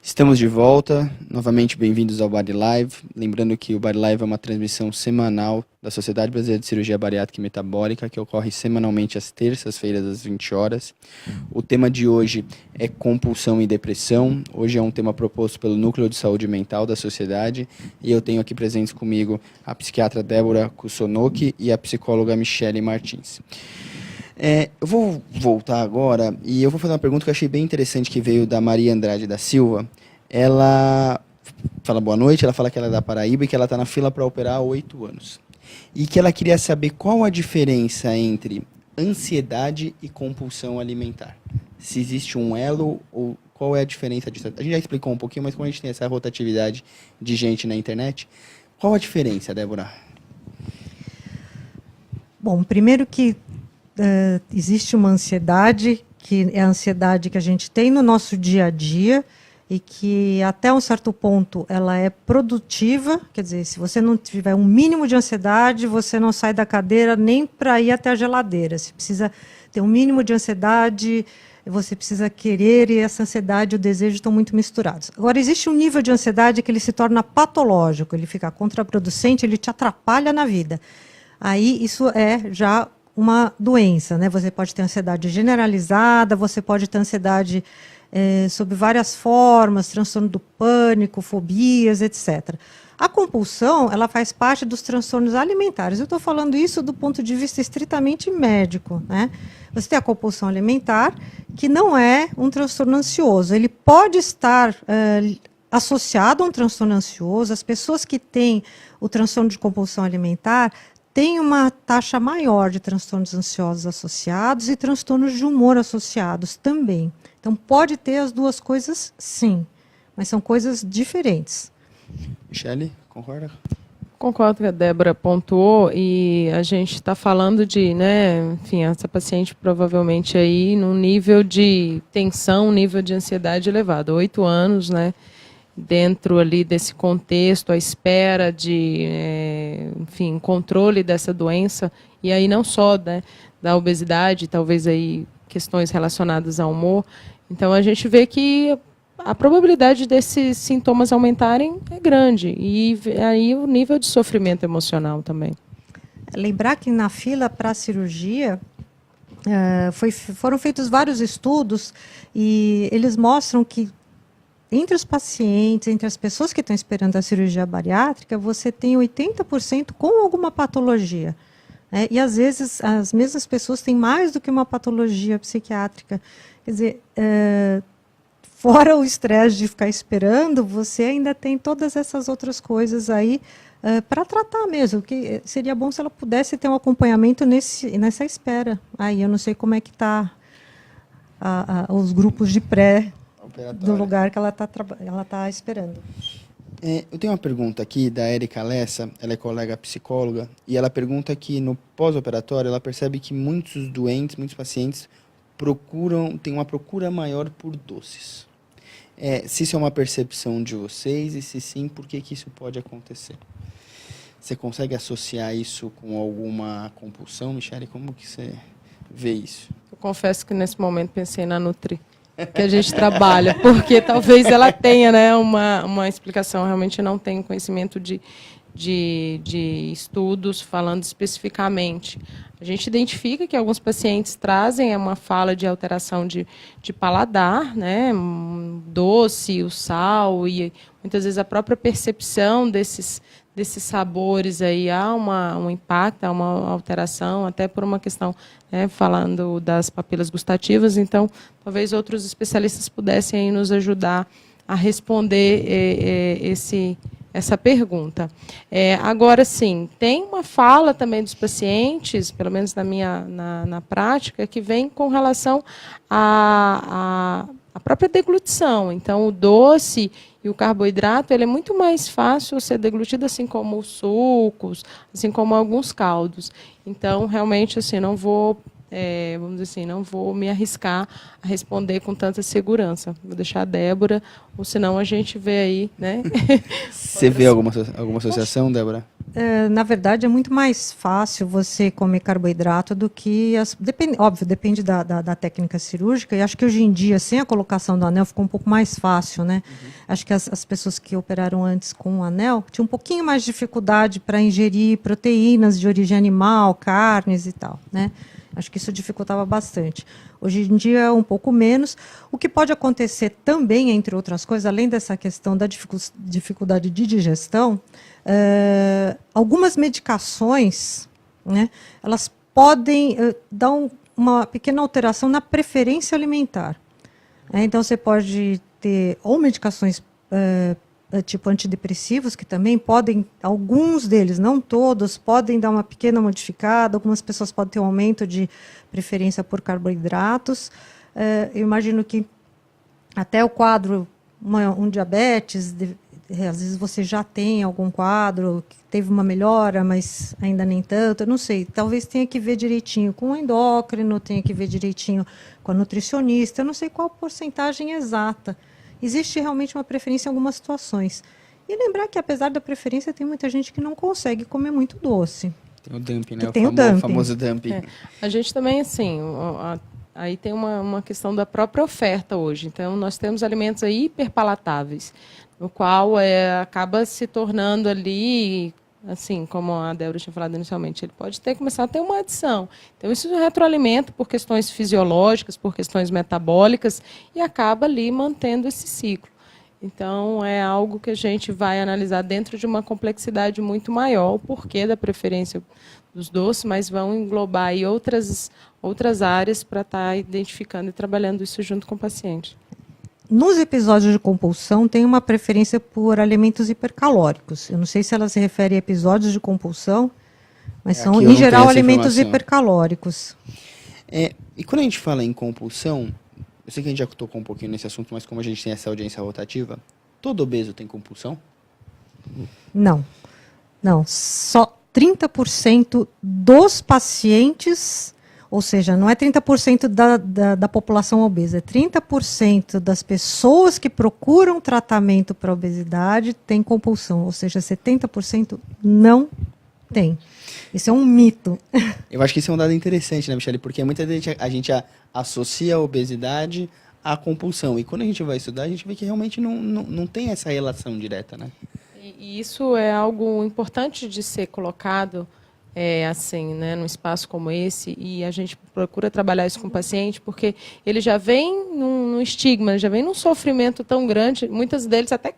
Estamos de volta, novamente bem-vindos ao Body Live. Lembrando que o Body Live é uma transmissão semanal da Sociedade Brasileira de Cirurgia Bariátrica e Metabólica, que ocorre semanalmente às terças-feiras, às 20 horas. O tema de hoje é compulsão e depressão. Hoje é um tema proposto pelo Núcleo de Saúde Mental da Sociedade, e eu tenho aqui presentes comigo a psiquiatra Débora Kusonoki e a psicóloga Michele Martins. Eu vou voltar agora e eu vou fazer uma pergunta que eu achei bem interessante, que veio da Maria Andrade da Silva. Ela fala boa noite, ela fala que ela é da Paraíba e que ela está na fila para operar há 8 anos. E que ela queria saber qual a diferença entre ansiedade e compulsão alimentar. Se existe um elo ou qual é a diferença disso. A gente já explicou um pouquinho, mas como a gente tem essa rotatividade de gente na internet, qual a diferença, Débora? Bom, primeiro que existe uma ansiedade, que é a ansiedade que a gente tem no nosso dia a dia e que até um certo ponto ela é produtiva, quer dizer, se você não tiver um mínimo de ansiedade, você não sai da cadeira nem para ir até a geladeira. Você precisa ter um mínimo de ansiedade, você precisa querer, e essa ansiedade e o desejo estão muito misturados. Agora, existe um nível de ansiedade que ele se torna patológico, ele fica contraproducente, ele te atrapalha na vida. Aí isso é já uma doença, né? Você pode ter ansiedade generalizada, você pode ter ansiedade sob várias formas, transtorno do pânico, fobias, etc. A compulsão, ela faz parte dos transtornos alimentares. Eu estou falando isso do ponto de vista estritamente médico, né? Você tem a compulsão alimentar, que não é um transtorno ansioso. Ele pode estar associado a um transtorno ansioso. As pessoas que têm o transtorno de compulsão alimentar tem uma taxa maior de transtornos ansiosos associados e transtornos de humor associados também. Então, pode ter as duas coisas, sim, mas são coisas diferentes. Michele, concorda? Concordo que a Débora pontuou, e a gente está falando de, né, enfim, essa paciente provavelmente aí num nível de tensão, nível de ansiedade elevado, 8 anos, né? Dentro ali desse contexto, à espera de, enfim, controle dessa doença, e aí não só, né, da obesidade, talvez aí questões relacionadas ao humor. Então a gente vê que a probabilidade desses sintomas aumentarem é grande, e aí o nível de sofrimento emocional também. Lembrar que na fila para a cirurgia foram feitos vários estudos e eles mostram que entre os pacientes, entre as pessoas que estão esperando a cirurgia bariátrica, você tem 80% com alguma patologia. Né? E, às vezes, as mesmas pessoas têm mais do que uma patologia psiquiátrica. Quer dizer, fora o estresse de ficar esperando, você ainda tem todas essas outras coisas aí para tratar mesmo. Que seria bom se ela pudesse ter um acompanhamento nessa espera. Aí eu não sei como é que está os grupos de pré do lugar que ela está esperando. Eu tenho uma pergunta aqui da Érica Lessa, ela é colega psicóloga, e ela pergunta que no pós-operatório ela percebe que muitos doentes, muitos pacientes têm uma procura maior por doces. Se isso é uma percepção de vocês, e se sim, por que isso pode acontecer? Você consegue associar isso com alguma compulsão, Michele? Como que você vê isso? Eu confesso que nesse momento pensei na Nutri, que a gente trabalha, porque talvez ela tenha, né, uma explicação. Realmente não tenho conhecimento de estudos falando especificamente. A gente identifica que alguns pacientes trazem uma fala de alteração de paladar, né, doce, o sal, e muitas vezes a própria percepção desses sabores aí há um impacto, há uma alteração, até por uma questão, né, falando das papilas gustativas. Então, talvez outros especialistas pudessem aí nos ajudar a responder essa pergunta. Agora, sim, tem uma fala também dos pacientes, pelo menos na prática, que vem com relação à própria deglutição. Então, o doce e o carboidrato, ele é muito mais fácil ser deglutido, assim como os sucos, assim como alguns caldos. Então, realmente, assim, não vou, vamos dizer assim, não vou me arriscar a responder com tanta segurança. Vou deixar a Débora, ou senão a gente vê aí, né? Você vê alguma associação, Débora? Na verdade, é muito mais fácil você comer carboidrato do que... Óbvio, depende da técnica cirúrgica, e acho que hoje em dia, sem a colocação do anel, ficou um pouco mais fácil, né? Acho que as pessoas que operaram antes com o anel tinham um pouquinho mais de dificuldade para ingerir proteínas de origem animal, carnes e tal, né? Acho que isso dificultava bastante. Hoje em dia é um pouco menos. O que pode acontecer também, entre outras coisas, além dessa questão da dificuldade de digestão, algumas medicações, né, elas podem dar uma pequena alteração na preferência alimentar. Então, você pode ter ou medicações tipo antidepressivos, que também podem, alguns deles, não todos, podem dar uma pequena modificada, algumas pessoas podem ter um aumento de preferência por carboidratos. Eu imagino que até o quadro, um diabetes, às vezes você já tem algum quadro que teve uma melhora, mas ainda nem tanto, eu não sei, talvez tenha que ver direitinho com o endócrino, tenha que ver direitinho com a nutricionista, eu não sei qual a porcentagem exata. Existe realmente uma preferência em algumas situações. E lembrar que, apesar da preferência, tem muita gente que não consegue comer muito doce. Tem o dumping, né? O famoso dumping. A gente também, assim, aí tem uma questão da própria oferta hoje. Então, nós temos alimentos aí hiperpalatáveis, no qual acaba se tornando ali, assim, como a Débora tinha falado inicialmente, ele pode começar a ter uma adição. Então, isso retroalimenta por questões fisiológicas, por questões metabólicas, e acaba ali mantendo esse ciclo. Então, é algo que a gente vai analisar dentro de uma complexidade muito maior, o porquê da preferência dos doces, mas vão englobar aí outras áreas para estar identificando e trabalhando isso junto com o paciente. Nos episódios de compulsão, tem uma preferência por alimentos hipercalóricos. Eu não sei se ela se refere a episódios de compulsão, mas são, em geral, alimentos hipercalóricos. E quando a gente fala em compulsão, eu sei que a gente já tocou um pouquinho nesse assunto, mas como a gente tem essa audiência rotativa, todo obeso tem compulsão? Não. Só 30% dos pacientes... Ou seja, não é 30% da população obesa, é 30% das pessoas que procuram tratamento para obesidade tem compulsão, ou seja, 70% não tem. Isso é um mito. Eu acho que isso é um dado interessante, né, Michele? Porque muitas vezes a gente associa a obesidade à compulsão. E quando a gente vai estudar, a gente vê que realmente não tem essa relação direta, né? E isso é algo importante de ser colocado assim, né, num espaço como esse, e a gente procura trabalhar isso com o paciente, porque ele já vem num estigma, já vem num sofrimento tão grande, muitos deles até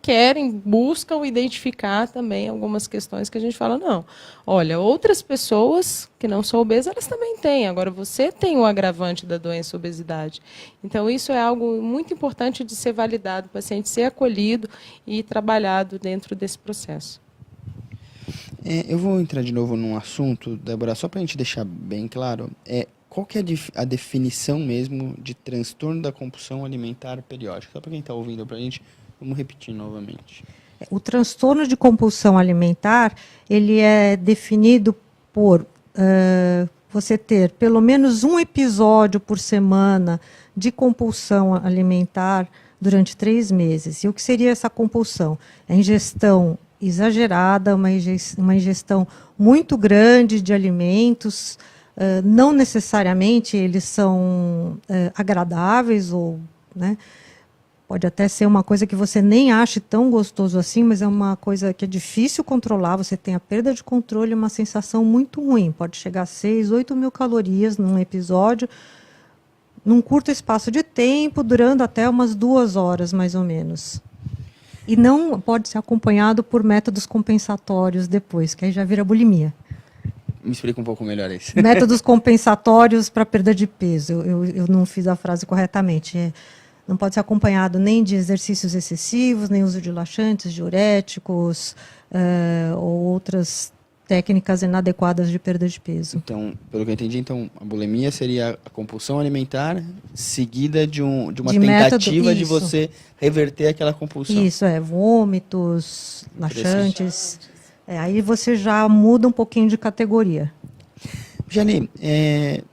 buscam identificar também algumas questões que a gente fala, não, olha, outras pessoas que não são obesas, elas também têm, agora você tem o agravante da doença obesidade. Então, isso é algo muito importante de ser validado, o paciente ser acolhido e trabalhado dentro desse processo. Eu vou entrar de novo num assunto, Débora, só para a gente deixar bem claro, qual que é a definição mesmo de transtorno da compulsão alimentar periódica? Só para quem está ouvindo para a gente, vamos repetir novamente. O transtorno de compulsão alimentar, ele é definido por você ter pelo menos um episódio por semana de compulsão alimentar durante 3 meses. E o que seria essa compulsão? É a ingestão exagerada, uma ingestão muito grande de alimentos. Não necessariamente eles são agradáveis, ou, né, pode até ser uma coisa que você nem ache tão gostoso assim, mas é uma coisa que é difícil controlar, você tem a perda de controle, uma sensação muito ruim, pode chegar a 6, 8 mil calorias num episódio, num curto espaço de tempo, durando até umas 2 horas, mais ou menos. E não pode ser acompanhado por métodos compensatórios depois, que aí já vira bulimia. Me explica um pouco melhor isso. Métodos compensatórios para perda de peso. Eu não fiz a frase corretamente. Não pode ser acompanhado nem de exercícios excessivos, nem uso de laxantes, diuréticos, ou outras técnicas inadequadas de perda de peso. Então, pelo que eu entendi, então, a bulimia seria a compulsão alimentar seguida de uma tentativa de você reverter aquela compulsão. Isso, vômitos, laxantes. Aí você já muda um pouquinho de categoria. Jane,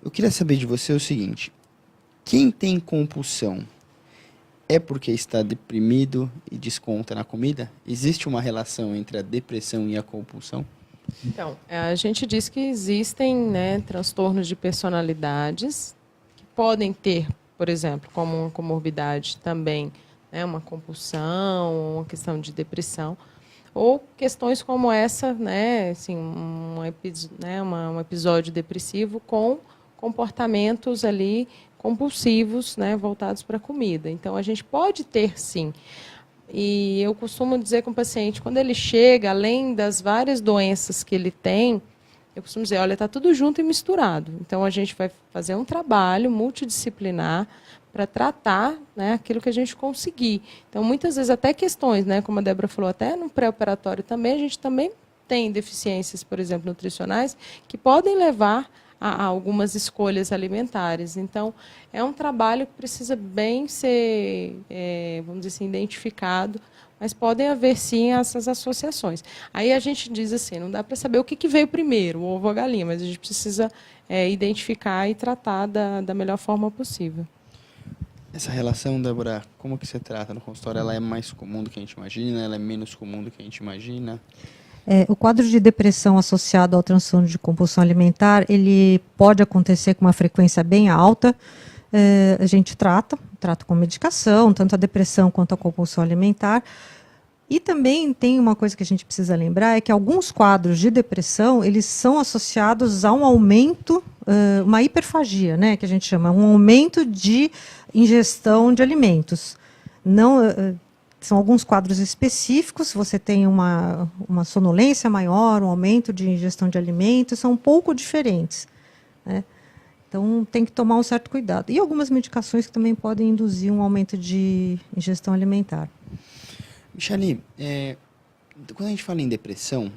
eu queria saber de você o seguinte. Quem tem compulsão é porque está deprimido e desconta na comida? Existe uma relação entre a depressão e a compulsão? Então, a gente diz que existem, né, transtornos de personalidades que podem ter, por exemplo, como uma comorbidade também, né, uma compulsão, uma questão de depressão, ou questões como essa, né, assim, um episódio depressivo com comportamentos ali compulsivos, né, voltados para a comida. Então, a gente pode ter, sim. E eu costumo dizer com o paciente, quando ele chega, além das várias doenças que ele tem, eu costumo dizer, olha, está tudo junto e misturado. Então, a gente vai fazer um trabalho multidisciplinar para tratar, né, aquilo que a gente conseguir. Então, muitas vezes, até questões, né, como a Débora falou, até no pré-operatório também, a gente também tem deficiências, por exemplo, nutricionais, que podem levar a algumas escolhas alimentares. Então, é um trabalho que precisa bem ser, vamos dizer assim, identificado, mas podem haver, sim, essas associações. Aí a gente diz assim, não dá para saber o que veio primeiro, o ovo ou a galinha, mas a gente precisa identificar e tratar da melhor forma possível. Essa relação, Débora, como que você trata no consultório? Ela é mais comum do que a gente imagina? Ela é menos comum do que a gente imagina? O quadro de depressão associado ao transtorno de compulsão alimentar, ele pode acontecer com uma frequência bem alta. A gente trata com medicação, tanto a depressão quanto a compulsão alimentar. E também tem uma coisa que a gente precisa lembrar, é que alguns quadros de depressão, eles são associados a um aumento, uma hiperfagia, né, que a gente chama, um aumento de ingestão de alimentos. Não... São alguns quadros específicos, você tem uma sonolência maior, um aumento de ingestão de alimentos, são um pouco diferentes, né? Então, tem que tomar um certo cuidado. E algumas medicações que também podem induzir um aumento de ingestão alimentar. Michele, quando a gente fala em depressão,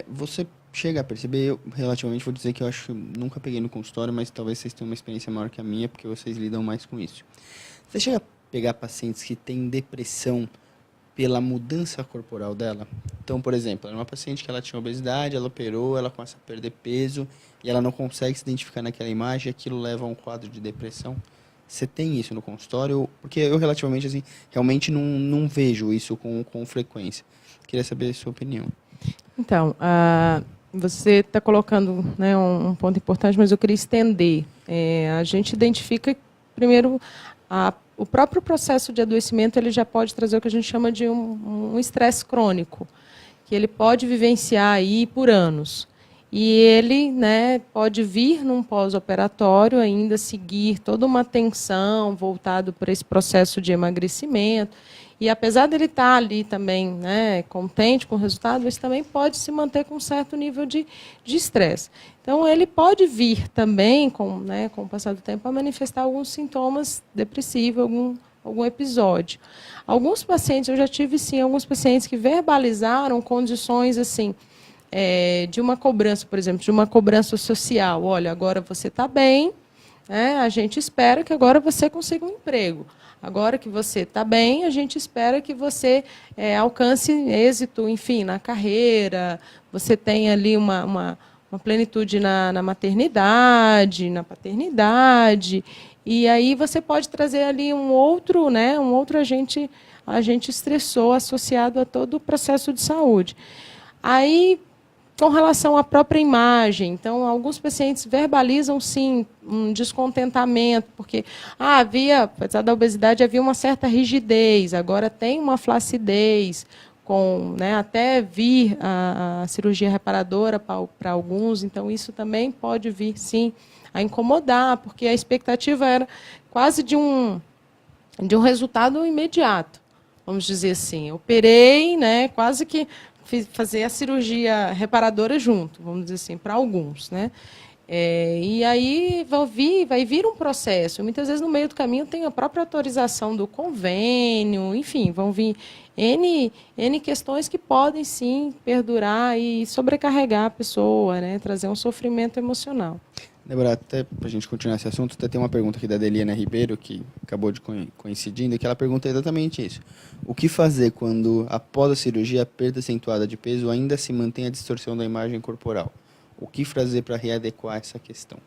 você chega a perceber, eu relativamente vou dizer que eu acho que nunca peguei no consultório, mas talvez vocês tenham uma experiência maior que a minha, porque vocês lidam mais com isso. Você chega a pegar pacientes que têm depressão pela mudança corporal dela? Então, por exemplo, era uma paciente que ela tinha obesidade, ela operou, ela começa a perder peso e ela não consegue se identificar naquela imagem, aquilo leva a um quadro de depressão. Você tem isso no consultório? Porque eu relativamente, assim, realmente não vejo isso com frequência. Queria saber a sua opinião. Então, você está colocando, né, um ponto importante, mas eu queria estender. A gente identifica, primeiro, o próprio processo de adoecimento, ele já pode trazer o que a gente chama de um estresse crônico, que ele pode vivenciar aí por anos. E ele, né, pode vir num pós-operatório ainda seguir toda uma tensão voltado para esse processo de emagrecimento. E apesar dele estar ali também, né, contente com o resultado, ele também pode se manter com um certo nível de estresse. Então, ele pode vir também, com o passar do tempo, a manifestar alguns sintomas depressivos, algum episódio. Alguns pacientes, eu já tive, sim, alguns pacientes que verbalizaram condições assim, de uma cobrança, por exemplo, de uma cobrança social. Olha, agora você está bem, né, a gente espera que agora você consiga um emprego. Agora que você está bem, a gente espera que você alcance êxito, enfim, na carreira, você tenha ali uma plenitude na maternidade, na paternidade, e aí você pode trazer ali um outro agente agente estressor associado a todo o processo de saúde. Aí, com relação à própria imagem, então, alguns pacientes verbalizam, sim, um descontentamento, porque apesar da obesidade, havia uma certa rigidez, agora tem uma flacidez, até vir a cirurgia reparadora para alguns, então isso também pode vir, sim, a incomodar, porque a expectativa era quase de um resultado imediato, vamos dizer assim. Operei, né, quase que fazer a cirurgia reparadora junto, vamos dizer assim, para alguns, né? E aí vai vir um processo. Muitas vezes, no meio do caminho, tem a própria autorização do convênio, enfim, vão vir N questões que podem, sim, perdurar e sobrecarregar a pessoa, né? Trazer um sofrimento emocional. Débora, até para a gente continuar esse assunto, até tem uma pergunta aqui da Deliana Ribeiro, que acabou de coincidindo, que ela pergunta exatamente isso. O que fazer quando, após a cirurgia, a perda acentuada de peso ainda se mantém a distorção da imagem corporal? O que fazer para readequar essa questão?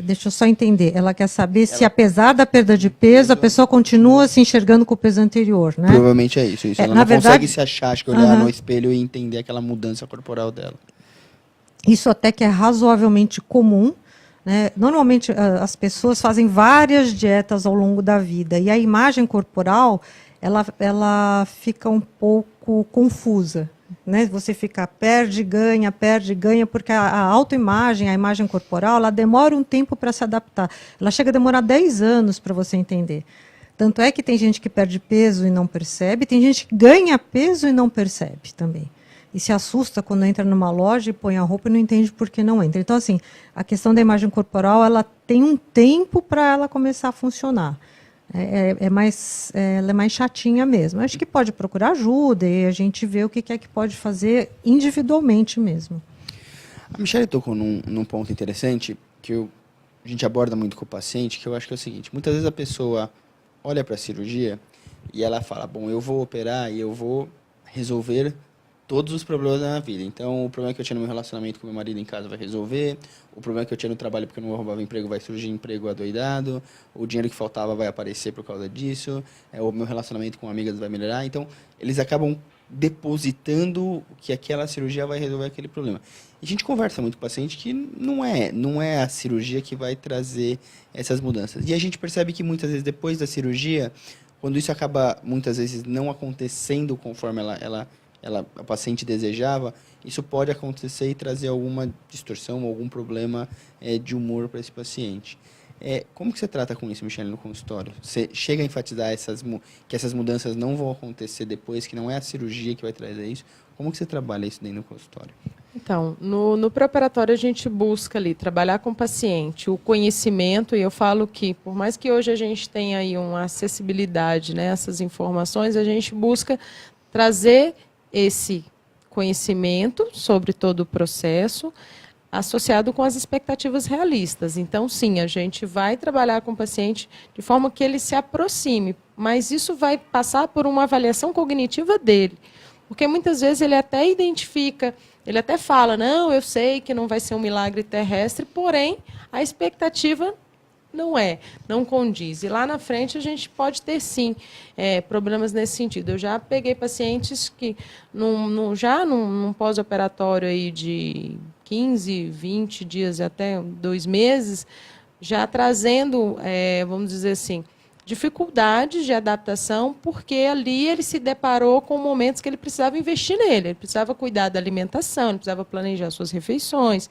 Deixa eu só entender. Ela quer saber se, apesar da perda de peso, a pessoa continua se enxergando com o peso anterior, né? Provavelmente é isso. Ela não consegue se achar, acho que olhar no espelho e entender aquela mudança corporal dela. Isso até que é razoavelmente comum, né? Normalmente as pessoas fazem várias dietas ao longo da vida e a imagem corporal ela fica um pouco confusa, né? Você perde, ganha, porque a autoimagem, a imagem corporal, ela demora um tempo para se adaptar. Ela chega a demorar 10 anos para você entender. Tanto é que tem gente que perde peso e não percebe, tem gente que ganha peso e não percebe também. E se assusta quando entra numa loja e põe a roupa e não entende por que não entra. Então, assim, a questão da imagem corporal, ela tem um tempo para ela começar a funcionar. Ela é mais chatinha mesmo. Acho que pode procurar ajuda e a gente vê o que é que pode fazer individualmente mesmo. A Michele tocou num ponto interessante que a gente aborda muito com o paciente, que eu acho que é o seguinte: muitas vezes a pessoa olha para a cirurgia e ela fala, bom, eu vou operar e eu vou resolver todos os problemas da minha vida. Então, o problema que eu tinha no meu relacionamento com meu marido em casa vai resolver, o problema que eu tinha no trabalho porque eu não roubava emprego vai surgir emprego adoidado, o dinheiro que faltava vai aparecer por causa disso, o meu relacionamento com amigas vai melhorar. Então, eles acabam depositando que aquela cirurgia vai resolver aquele problema. E a gente conversa muito com o paciente que não é a cirurgia que vai trazer essas mudanças. E a gente percebe que muitas vezes depois da cirurgia, quando isso acaba muitas vezes não acontecendo conforme a paciente desejava, isso pode acontecer e trazer alguma distorção, algum problema de humor para esse paciente. Como que você trata com isso, Michele, no consultório? Você chega a enfatizar que essas mudanças não vão acontecer depois, que não é a cirurgia que vai trazer isso? Como que você trabalha isso dentro do consultório? Então, no pré-operatório a gente busca ali trabalhar com o paciente, o conhecimento, e eu falo que, por mais que hoje a gente tenha aí uma acessibilidade, né, essas informações, a gente busca trazer esse conhecimento sobre todo o processo associado com as expectativas realistas. Então, sim, a gente vai trabalhar com o paciente de forma que ele se aproxime, mas isso vai passar por uma avaliação cognitiva dele. Porque muitas vezes ele até identifica, ele até fala, não, eu sei que não vai ser um milagre terrestre, porém, a expectativa não condiz. E lá na frente a gente pode ter, sim, problemas nesse sentido. Eu já peguei pacientes que, já num pós-operatório aí de 15, 20 dias, até 2 meses, já trazendo, vamos dizer assim, dificuldades de adaptação, porque ali ele se deparou com momentos que ele precisava investir nele, ele precisava cuidar da alimentação, ele precisava planejar suas refeições,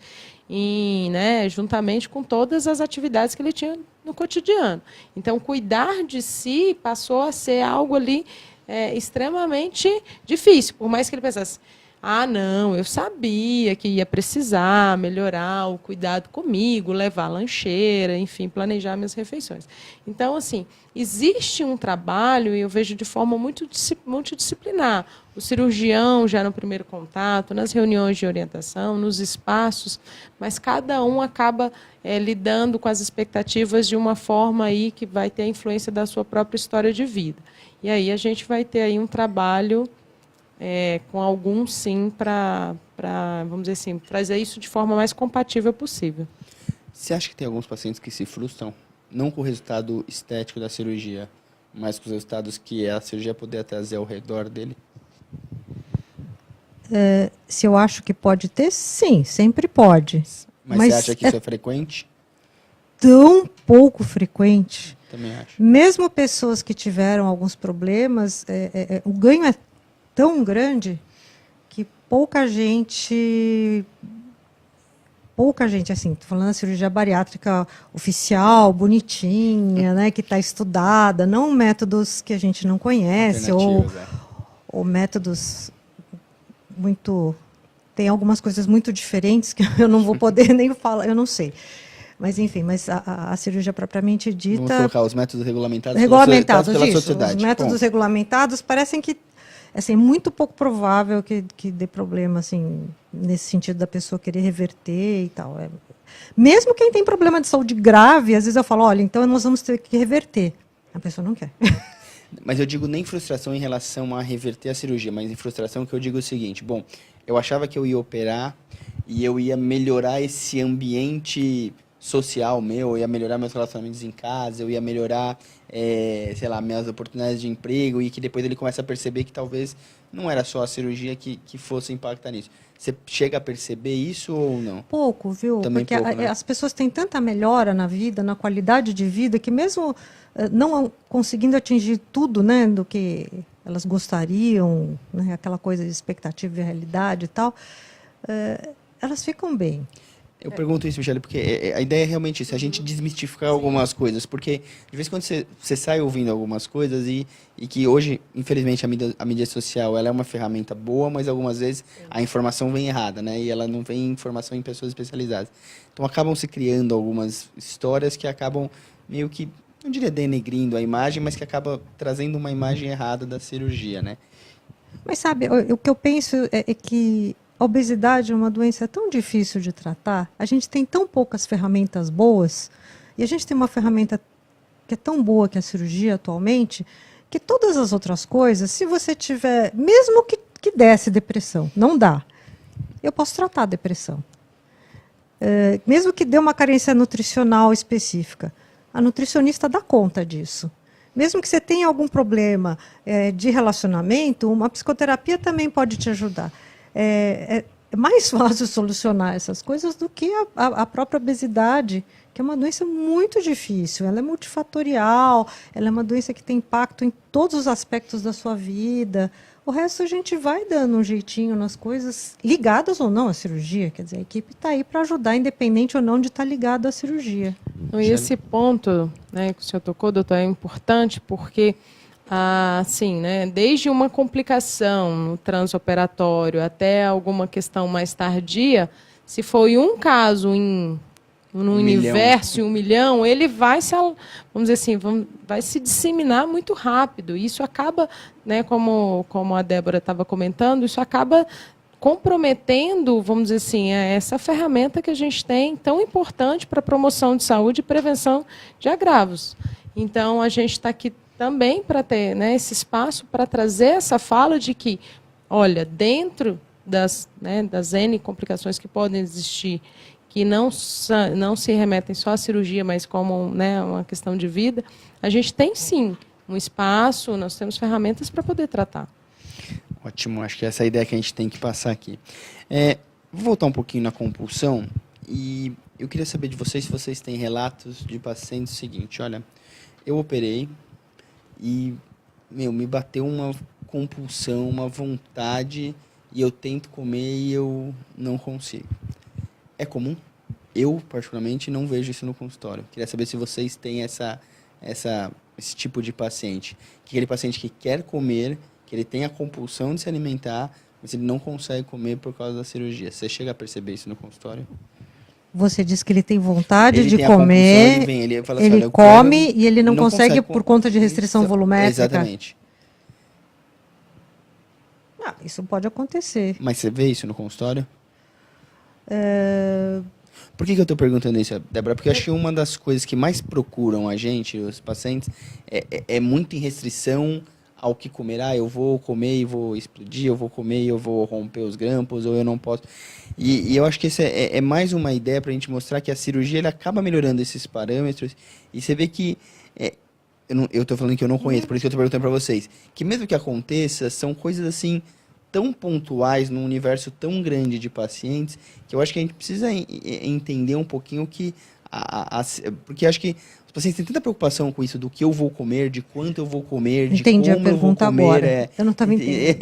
juntamente com todas as atividades que ele tinha no cotidiano. Então, cuidar de si passou a ser algo ali extremamente difícil, por mais que ele pensasse, não, eu sabia que ia precisar melhorar o cuidado comigo, levar a lancheira, enfim, planejar minhas refeições. Então, assim, existe um trabalho, e eu vejo de forma muito multidisciplinar. O cirurgião, já no primeiro contato, nas reuniões de orientação, nos espaços, mas cada um acaba lidando com as expectativas de uma forma aí que vai ter a influência da sua própria história de vida. E aí a gente vai ter aí um trabalho com alguns, sim, para, vamos dizer assim, trazer isso de forma mais compatível possível. Você acha que tem alguns pacientes que se frustram, não com o resultado estético da cirurgia, mas com os resultados que a cirurgia poderia trazer ao redor dele? Se eu acho que pode ter, sim, sempre pode. Mas você acha que isso é frequente? Tão pouco frequente. Também acho. Mesmo pessoas que tiveram alguns problemas, o ganho é tão grande que pouca gente, assim, tô falando da cirurgia bariátrica oficial, bonitinha, né, que está estudada, não métodos que a gente não conhece, ou métodos muito... Tem algumas coisas muito diferentes que eu não vou poder nem falar, eu não sei. Mas, enfim, a cirurgia propriamente dita... Vamos colocar os métodos regulamentados pela sociedade. Os métodos regulamentados parecem que assim, muito pouco provável que dê problema, assim, nesse sentido da pessoa querer reverter e tal. Mesmo quem tem problema de saúde grave, às vezes eu falo, olha, então nós vamos ter que reverter. A pessoa não quer. Mas eu digo nem frustração em relação a reverter a cirurgia, mas em frustração que eu digo o seguinte, bom, eu achava que eu ia operar e eu ia melhorar esse ambiente social meu, eu ia melhorar meus relacionamentos em casa, eu ia melhorar, sei lá, minhas oportunidades de emprego, e que depois ele começa a perceber que talvez não era só a cirurgia que fosse impactar nisso. Você chega a perceber isso ou não? Pouco, viu? Também porque pouco, né? As pessoas têm tanta melhora na vida, na qualidade de vida, que mesmo não conseguindo atingir tudo, né, do que elas gostariam, né, aquela coisa de expectativa e realidade e tal, elas ficam bem. Eu pergunto isso, Michele, porque a ideia é realmente isso, a gente desmistificar algumas coisas, porque de vez em quando você sai ouvindo algumas coisas e que hoje, infelizmente, a mídia social ela é uma ferramenta boa, mas algumas vezes a informação vem errada, né? E ela não vem informação em pessoas especializadas. Então acabam se criando algumas histórias que acabam meio que, não diria denegrindo a imagem, mas que acaba trazendo uma imagem errada da cirurgia, né? Mas sabe, o que eu penso é que a obesidade é uma doença tão difícil de tratar, a gente tem tão poucas ferramentas boas, e a gente tem uma ferramenta que é tão boa que é a cirurgia atualmente, que todas as outras coisas, se você tiver, mesmo que desse depressão, não dá, eu posso tratar a depressão. Mesmo que dê uma carência nutricional específica, a nutricionista dá conta disso. Mesmo que você tenha algum problema de relacionamento, uma psicoterapia também pode te ajudar. É mais fácil solucionar essas coisas do que a própria obesidade, que é uma doença muito difícil. Ela é multifatorial, ela é uma doença que tem impacto em todos os aspectos da sua vida. O resto a gente vai dando um jeitinho nas coisas, ligadas ou não à cirurgia. Quer dizer, a equipe está aí para ajudar, independente ou não de estar ligado à cirurgia. E esse ponto, né, que o senhor tocou, doutor, é importante porque... sim, né? Desde uma complicação no transoperatório até alguma questão mais tardia, se foi um caso no universo, em 1 milhão, ele vai se, vamos dizer assim, vai se disseminar muito rápido. Isso acaba, né, como a Débora estava comentando, isso acaba comprometendo, vamos dizer assim, essa ferramenta que a gente tem tão importante para a promoção de saúde e prevenção de agravos. Então, a gente está aqui também para ter, né, esse espaço para trazer essa fala de que, olha, dentro das N complicações que podem existir, que não se remetem só à cirurgia, mas como, né, uma questão de vida, a gente tem sim um espaço, nós temos ferramentas para poder tratar. Ótimo, acho que essa é a ideia que a gente tem que passar aqui. Vou voltar um pouquinho na compulsão e eu queria saber de vocês se vocês têm relatos de pacientes seguinte, olha, eu operei e, me bateu uma compulsão, uma vontade e eu tento comer e eu não consigo. É comum? Eu, particularmente, não vejo isso no consultório. Queria saber se vocês têm esse tipo de paciente. Aquele paciente que quer comer, que ele tem a compulsão de se alimentar, mas ele não consegue comer por causa da cirurgia. Você chega a perceber isso no consultório? Você diz que ele tem vontade ele de tem comer, ele fala assim, ele come e ele não consegue por conta de restrição volumétrica. Exatamente. Isso pode acontecer. Mas você vê isso no consultório? Por que eu estou perguntando isso, Débora? Porque eu acho que uma das coisas que mais procuram a gente, os pacientes, é muito em restrição ao que comer. Eu vou comer e vou explodir, eu vou comer e eu vou romper os grampos, ou eu não posso. E eu acho que essa é mais uma ideia para a gente mostrar que a cirurgia ele acaba melhorando esses parâmetros. E você vê que eu tô falando que eu não conheço, por isso que eu tô perguntando para vocês. Que mesmo que aconteça, são coisas assim tão pontuais num universo tão grande de pacientes que eu acho que a gente precisa entender um pouquinho que porque acho que os pacientes têm tanta preocupação com isso do que eu vou comer, de quanto eu vou comer, de Entendi como a pergunta eu vou comer. agora. Eu não estava entendendo.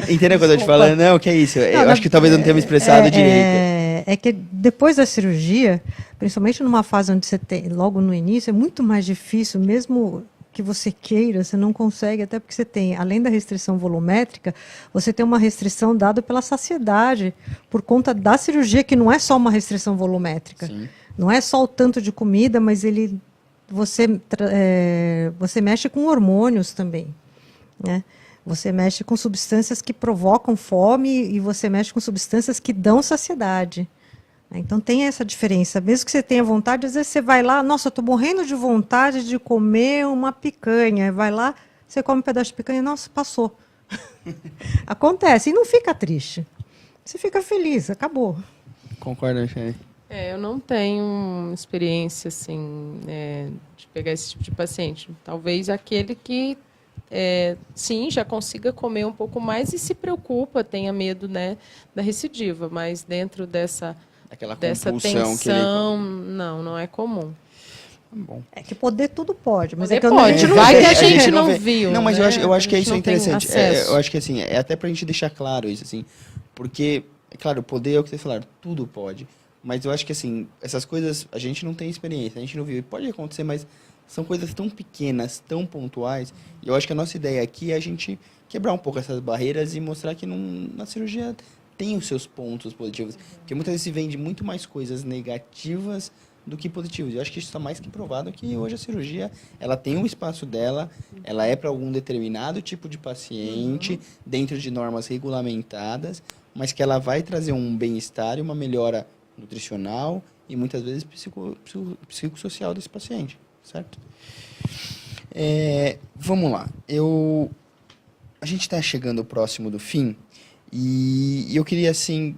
Entendeu o que eu tô te falando? Não, que é isso. Eu acho que talvez eu não tenha me expressado direito. É que depois da cirurgia, principalmente numa fase onde você tem, logo no início, é muito mais difícil, mesmo que você queira, você não consegue, até porque você tem, além da restrição volumétrica, você tem uma restrição dada pela saciedade, por conta da cirurgia, que não é só uma restrição volumétrica. Sim. Não é só o tanto de comida, mas você mexe com hormônios também, né? Você mexe com substâncias que provocam fome e você mexe com substâncias que dão saciedade. Então tem essa diferença. Mesmo que você tenha vontade, às vezes você vai lá, nossa, eu estou morrendo de vontade de comer uma picanha. Vai lá, você come um pedaço de picanha, nossa, passou. Acontece, e não fica triste. Você fica feliz, acabou. Concordo, Michele? Eu não tenho experiência assim, de pegar esse tipo de paciente. Talvez aquele que, sim, já consiga comer um pouco mais e se preocupa, tenha medo, né, da recidiva, mas dentro dessa Compulsão tensão, não é comum. Bom. É que poder tudo pode, mas Poder é que pode, a gente não vai vê. que a gente não não vê. viu. Não, mas né? eu acho que A isso gente é não tem interessante. acesso. Eu acho que assim, é até pra gente deixar claro isso, assim, porque, é claro, o poder é o que vocês falaram, tudo pode. Mas eu acho que assim, essas coisas a gente não tem experiência, a gente não viu. E pode acontecer, mas são coisas tão pequenas, tão pontuais. E eu acho que a nossa ideia aqui é a gente quebrar um pouco essas barreiras e mostrar que na cirurgia tem os seus pontos positivos. Porque muitas vezes se vende muito mais coisas negativas do que positivas. Eu acho que isso está mais que provado que hoje a cirurgia ela tem um espaço dela, ela é para algum determinado tipo de paciente, dentro de normas regulamentadas, mas que ela vai trazer um bem-estar e uma melhora nutricional e muitas vezes psicossocial desse paciente, certo? Vamos lá. A gente está chegando próximo do fim e eu queria, assim,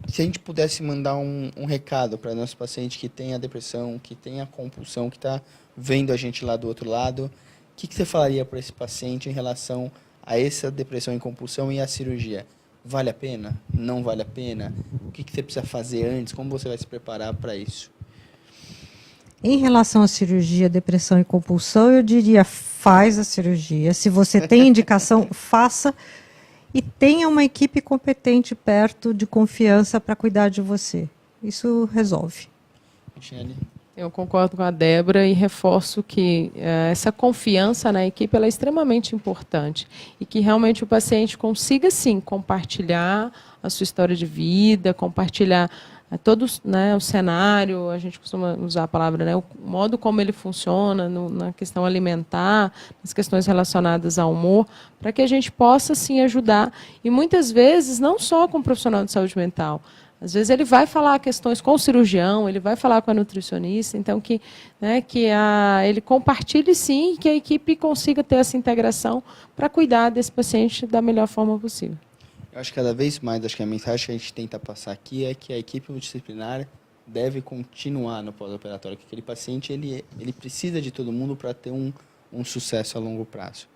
se a gente pudesse mandar um recado para nosso paciente que tem a depressão, que tem a compulsão, que está vendo a gente lá do outro lado, o que você falaria para esse paciente em relação a essa depressão e compulsão e a cirurgia? Vale a pena? Não vale a pena? O que você precisa fazer antes? Como você vai se preparar para isso? Em relação à cirurgia, depressão e compulsão, eu diria, faz a cirurgia. Se você tem indicação, faça e tenha uma equipe competente perto, de confiança, para cuidar de você. Isso resolve. Michele? Eu concordo com a Débora e reforço que essa confiança na equipe ela é extremamente importante e que realmente o paciente consiga, sim, compartilhar a sua história de vida, compartilhar todo, né, o cenário, a gente costuma usar a palavra, né, o modo como ele funciona na questão alimentar, nas questões relacionadas ao humor, para que a gente possa, sim, ajudar. E muitas vezes, não só com o profissional de saúde mental, às vezes ele vai falar questões com o cirurgião, ele vai falar com a nutricionista, então ele compartilhe sim e que a equipe consiga ter essa integração para cuidar desse paciente da melhor forma possível. Eu acho que cada vez mais, acho que a mensagem que a gente tenta passar aqui é que a equipe multidisciplinar deve continuar no pós-operatório, que aquele paciente ele precisa de todo mundo para ter um sucesso a longo prazo.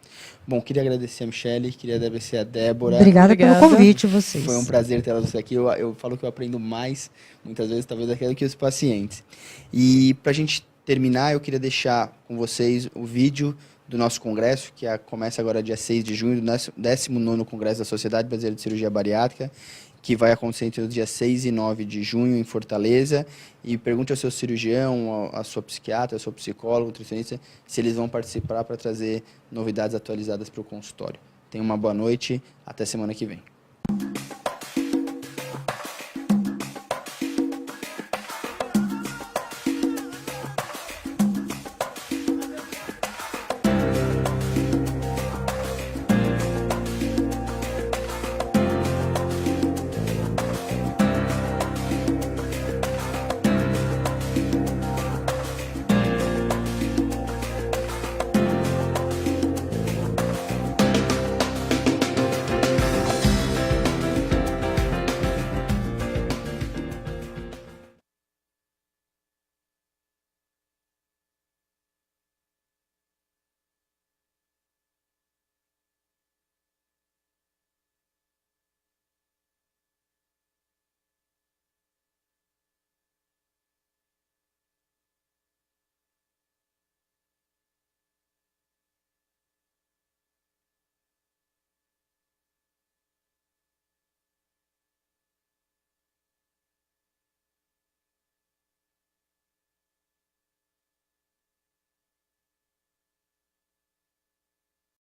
Bom, queria agradecer a Michele, queria agradecer a Débora. Obrigada pelo convite, vocês. Foi um prazer tê-las aqui. Eu falo que eu aprendo mais, muitas vezes, talvez, aqui do que os pacientes. E para a gente terminar, eu queria deixar com vocês o vídeo do nosso congresso, que começa agora dia 6 de junho, do 19º Congresso da Sociedade Brasileira de Cirurgia Bariátrica, que vai acontecer entre os dias 6 e 9 de junho em Fortaleza. E pergunte ao seu cirurgião, à sua psiquiatra, ao seu psicólogo, nutricionista, se eles vão participar para trazer novidades atualizadas para o consultório. Tenha uma boa noite, até semana que vem.